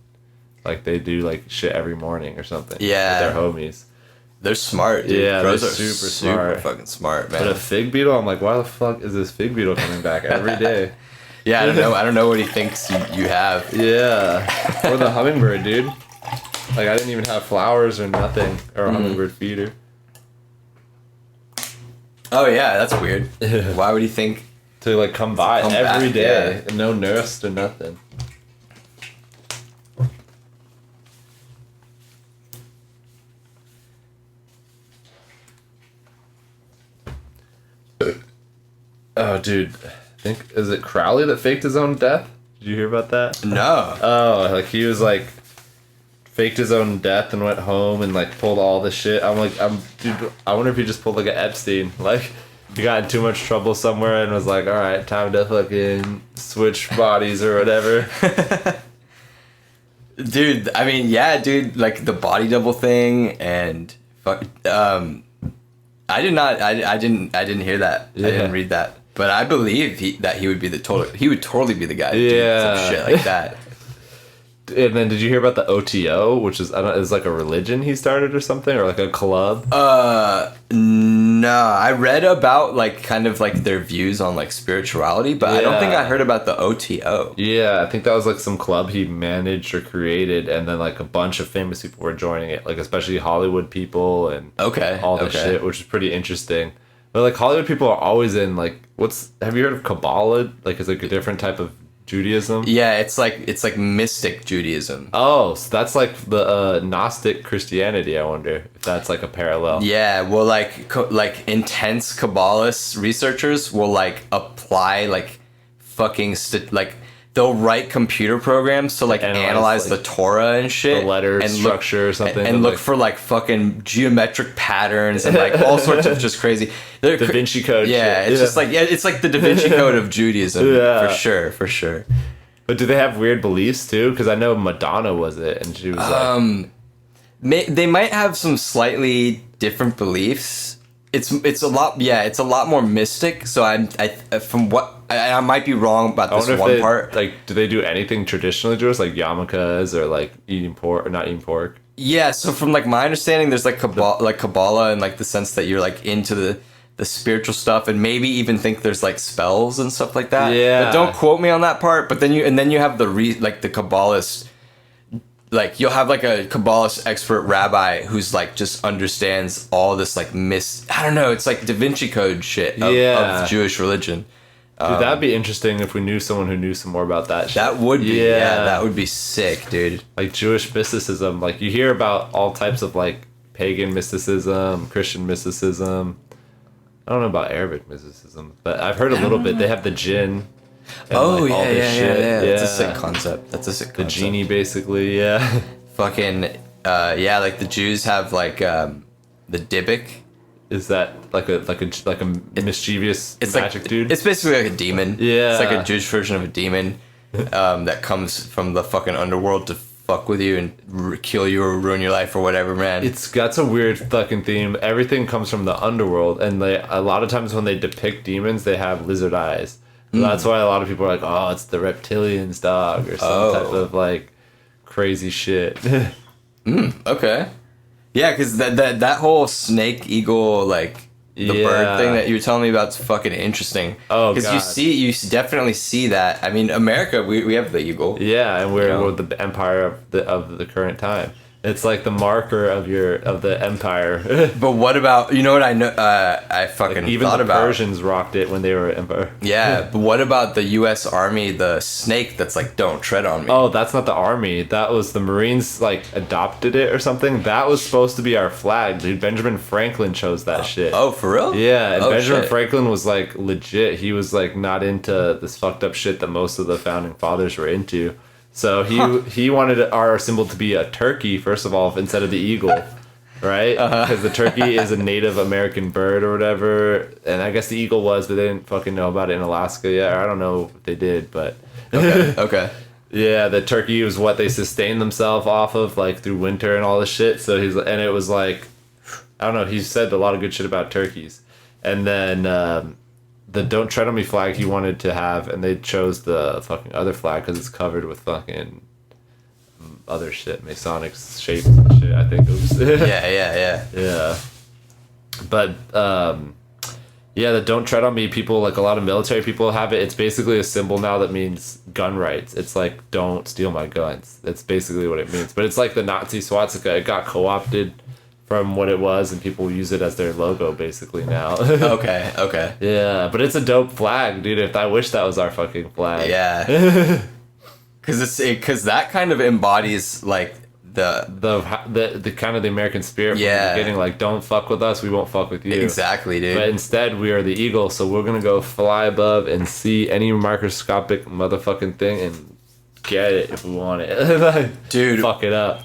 Like, they do, like, shit every morning or something. Yeah. With their homies. They're smart, dude. Yeah, Crows they're are super smart. fucking smart, man. But a fig beetle, I'm like, why the fuck is this fig beetle coming back every day? Yeah, I don't know. I don't know what he thinks you have. Yeah. Or the hummingbird, dude. Like, I didn't even have flowers or nothing. Or a hummingbird feeder. Oh, yeah, that's weird. Why would he think... To, like, come by every day. Yeah. And no nurse or nothing. Oh, dude. Is it Crowley that faked his own death? Did you hear about that? No. Oh, like he was like faked his own death and went home and like pulled all this shit. Dude, I wonder if he just pulled like an Epstein. Like he got in too much trouble somewhere and was like, all right, time to fucking switch bodies or whatever. Dude, I mean, yeah, dude, like the body double thing and fuck. I didn't hear that. Yeah. I didn't read that. But I believe he would be he would totally be the guy to Yeah. do some shit like that. And then did you hear about the OTO, which is is like a religion he started or something, or like a club? No, I read about like kind of like their views on like spirituality, but I don't think I heard about the OTO. Yeah, I think that was like some club he managed or created, and then like a bunch of famous people were joining it, like especially Hollywood people and all this shit, which is pretty interesting. But like Hollywood people are always in like have you heard of Kabbalah? Like it's like a different type of Judaism. Yeah, it's like mystic Judaism. Oh, so that's like the Gnostic Christianity. I wonder if that's like a parallel. Yeah, well, like intense Kabbalist researchers will like apply like fucking they'll write computer programs to like analyze like, the Torah and shit, the letter and structure or something, and look for like fucking geometric patterns and like all sorts of just crazy Da Vinci Code. Yeah, shit. it's just like it's like the Da Vinci Code of Judaism, for sure. But do they have weird beliefs too? Because I know Madonna was it, and she was They might have some slightly different beliefs. It's a lot more mystic. So I might be wrong about this one part. Like, do they do anything traditionally Jewish, like yarmulkes or like eating pork or not eating pork? Yeah. So from like my understanding, there's like Kabbalah and like the sense that you're like into the spiritual stuff, and maybe even think there's like spells and stuff like that. Yeah. But don't quote me on that part. But then you have the Kabbalist. Like you'll have like a Kabbalist expert rabbi who's like just understands all this like I don't know, it's like Da Vinci Code shit of Jewish religion. Dude, that'd be interesting if we knew someone who knew some more about that shit. That would be that would be sick, dude. Like Jewish mysticism, like you hear about all types of like pagan mysticism, Christian mysticism. I don't know about Arabic mysticism, but I've heard a little bit. They have the jinn. Oh, like, yeah. That's a sick concept. The genie, basically, yeah. Fucking, like the Jews have like the Dybbuk. Is that like a mischievous magic dude? It's basically like a demon. Yeah. It's like a Jewish version of a demon that comes from the fucking underworld to fuck with you and kill you or ruin your life or whatever, man. It's got a weird fucking theme. Everything comes from the underworld, and a lot of times when they depict demons, they have lizard eyes. So that's why a lot of people are like, oh, it's the reptilians, dog, or some type of like crazy shit. Okay. Yeah, because that whole snake eagle like the bird thing that you were telling me about is fucking interesting. Oh, because you definitely see that. I mean, America, we have the eagle. Yeah, and we're the empire of the current time. It's like the marker of the empire. But what about, you know what I know? I fucking like even thought the about. Persians rocked it when they were empire. Yeah, but what about the U.S. Army, the snake that's like, don't tread on me? Oh, that's not the army. That was the Marines, like, adopted it or something. That was supposed to be our flag, dude. Benjamin Franklin chose that shit. Oh, for real? Yeah, and Benjamin Franklin was, like, legit. He was, like, not into this fucked up shit that most of the founding fathers were into. So he wanted our symbol to be a turkey, first of all, instead of the eagle, right? Because the turkey is a Native American bird or whatever, and I guess the eagle was, but they didn't fucking know about it in Alaska yet. Or I don't know if they did, but Okay. Yeah, the turkey was what they sustained themselves off of, like through winter and all this shit. So and it was like, I don't know. He said a lot of good shit about turkeys, and then. The "Don't Tread on Me" flag he wanted to have, and they chose the fucking other flag because it's covered with fucking other shit, Masonic shapes and shit. I think it was. Yeah. But the "Don't Tread on Me" people, like a lot of military people have it. It's basically a symbol now that means gun rights. It's like, don't steal my guns. That's basically what it means. But it's like the Nazi swastika. It got co-opted from what it was, and people use it as their logo basically now. Okay. Yeah, but it's a dope flag, dude. I wish that was our fucking flag. Yeah. Because that kind of embodies like the kind of the American spirit from the beginning. Like, don't fuck with us, we won't fuck with you. Exactly, dude. But instead, we are the eagle, so we're gonna go fly above and see any microscopic motherfucking thing and get it if we want it. Dude, fuck it up.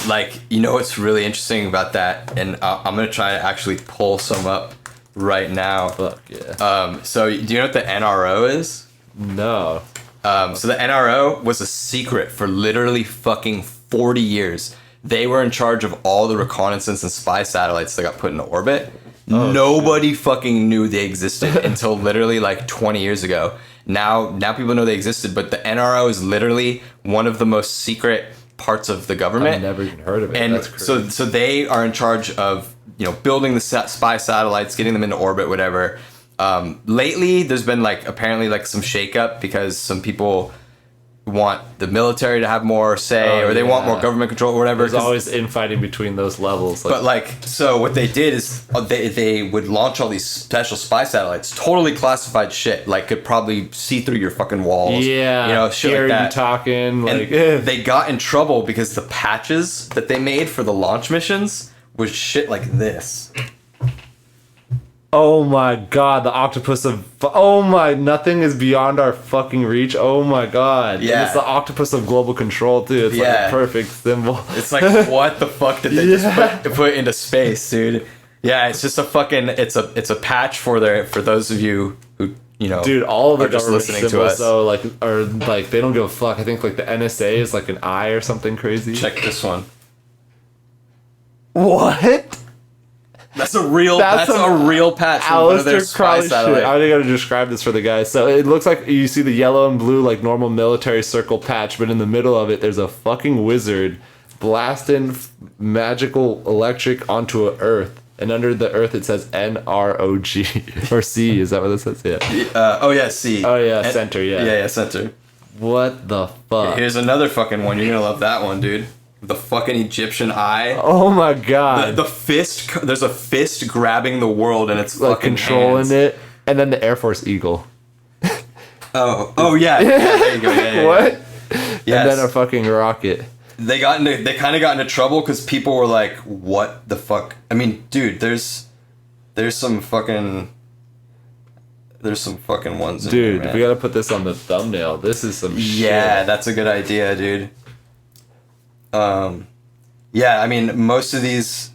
Like, you know what's really interesting about that, and I'm gonna try to actually pull some up right now. Fuck yeah. So do you know what the NRO is? No. So the NRO was a secret for literally fucking 40 years. They were in charge of all the reconnaissance and spy satellites that got put into orbit. Nobody fucking knew they existed until literally like 20 years ago. Now people know they existed, but the NRO is literally one of the most secret parts of the government. I've never even heard of it. And that's crazy. so they are in charge of, building the spy satellites, getting them into orbit, whatever. Lately, there's been like apparently like some shakeup because some people want the military to have more say, or they want more government control or whatever. There's always infighting between those levels. But so what they did is they would launch all these special spy satellites, totally classified shit, like could probably see through your fucking walls. Yeah, shit hear like that. You talking. Like, and they got in trouble because the patches that they made for the launch missions was shit like this. Oh my god, the octopus of... Oh my... Nothing is beyond our fucking reach. Oh my god. Yeah. And it's the octopus of global control, too. It's like Yeah. a perfect symbol. It's like, what the fuck did they just put into space, dude? Yeah, it's just a fucking... It's a patch for those of you who, you know... Dude, all of the are just government listening to symbols, us. though, like, are, like, they don't give a fuck. I think, like, the NSA is, like, an eye or something crazy. Check this one. What? That's a real That's a real patch from one of their Alistair spy Crowley shit. satellite. I gotta describe this for the guys. So it looks like you see the yellow and blue, like normal military circle patch, but in the middle of it, there's a fucking wizard blasting magical electric onto a Earth. And under the Earth, it says NROG. Or C, is that what it says? Yeah. Oh, yeah, C. Oh, yeah, center, yeah. Yeah, center. What the fuck? Here's another fucking one. You're gonna love that one, dude. The fucking Egyptian eye. Oh my god. The fist. There's a fist grabbing the world, and it's like fucking controlling hands. it. And then the Air Force Eagle. Oh yeah. There you go. Yeah. What? Yes. And then a fucking rocket. They kind of got into trouble because people were like, "What the fuck?" I mean, dude, there's some fucking ones. Dude, in here, we gotta put this on the thumbnail. This is some shit. Yeah, that's a good idea, dude. Yeah, I mean, most of these.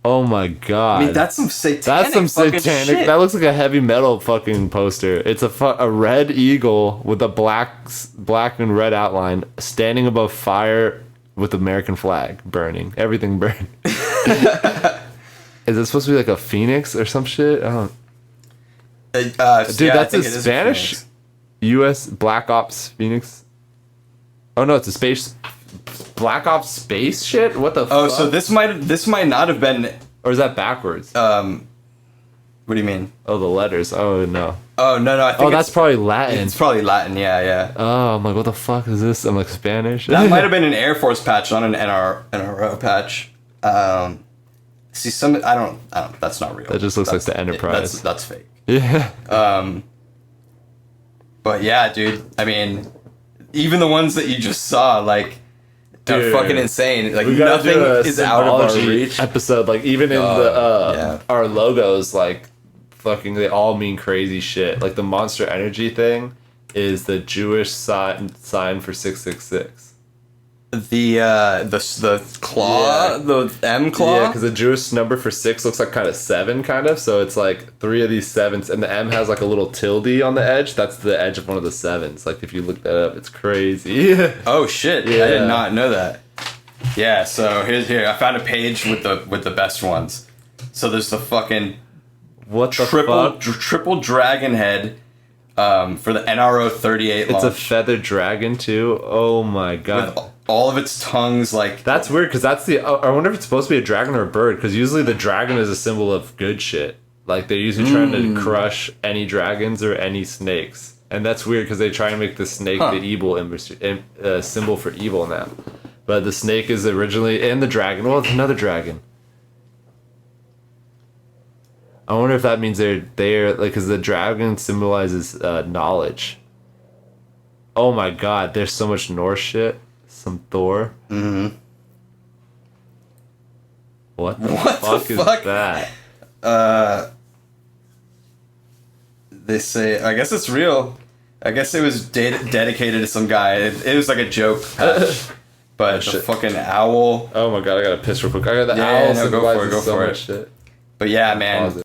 Oh my god. I mean, that's some satanic. That's some fucking satanic. shit. That looks like a heavy metal fucking poster. It's a red eagle with a black and red outline standing above fire with American flag burning. Everything burned. Is it supposed to be like a phoenix or some shit? I don't. Dude, yeah, that's I a think it is Spanish Phoenix. U.S. Black Ops Phoenix. Oh no, it's a space Black Ops space shit. What the? Oh, fuck? so this might not have been. Or is that backwards? What do you mean? Oh, the letters. Oh no. Oh no, I think Oh, that's probably Latin. it's probably Latin. Yeah. Oh, I'm like, what the fuck is this? I'm like Spanish. That might have been an Air Force patch, not an NRO patch. See, some I don't. That's not real. That just looks like the Enterprise. That's fake. Yeah. But yeah, dude. I mean, even the ones that you just saw, like, are Dude, fucking insane. Like, We gotta nothing do a is out of our symbology reach. episode. Like even in yeah. our logos, like fucking, they all mean crazy shit. Like the Monster Energy thing is the Jewish sign for 666. The claw, Yeah. the M claw. Yeah, because the Jewish number for 6 looks like kind of 7, kind of. So it's like 3 of these 7s, and the M has like a little tilde on the edge. That's the edge of one of the 7s. Like if you look that up, it's crazy. Oh shit! Yeah. I did not know that. Yeah, so here I found a page with the best ones. So there's the fucking What the triple fuck? triple dragon head for the NRO 38 It's launch. a feathered dragon too. Oh my god. with all of its tongues like That's weird because that's the. I wonder if it's supposed to be a dragon or a bird because usually the dragon is a symbol of good shit. Like they're usually trying to crush any dragons or any snakes, and that's weird because they try and make the snake the evil symbol for evil now. But the snake is originally, and the dragon. Well, it's another dragon. I wonder if that means they're like, because the dragon symbolizes knowledge. Oh my god, there's so much Norse shit. Some Thor. Mm-hmm. What the fuck is that? they say. I guess it's real. I guess it was dedicated to some guy. It was like a joke patch. But the shit. fucking owl. Oh my god, I gotta piss real quick. I got the Yeah, owl no, go for it, symbolizes go so for much it. shit. But yeah, man. Pause it.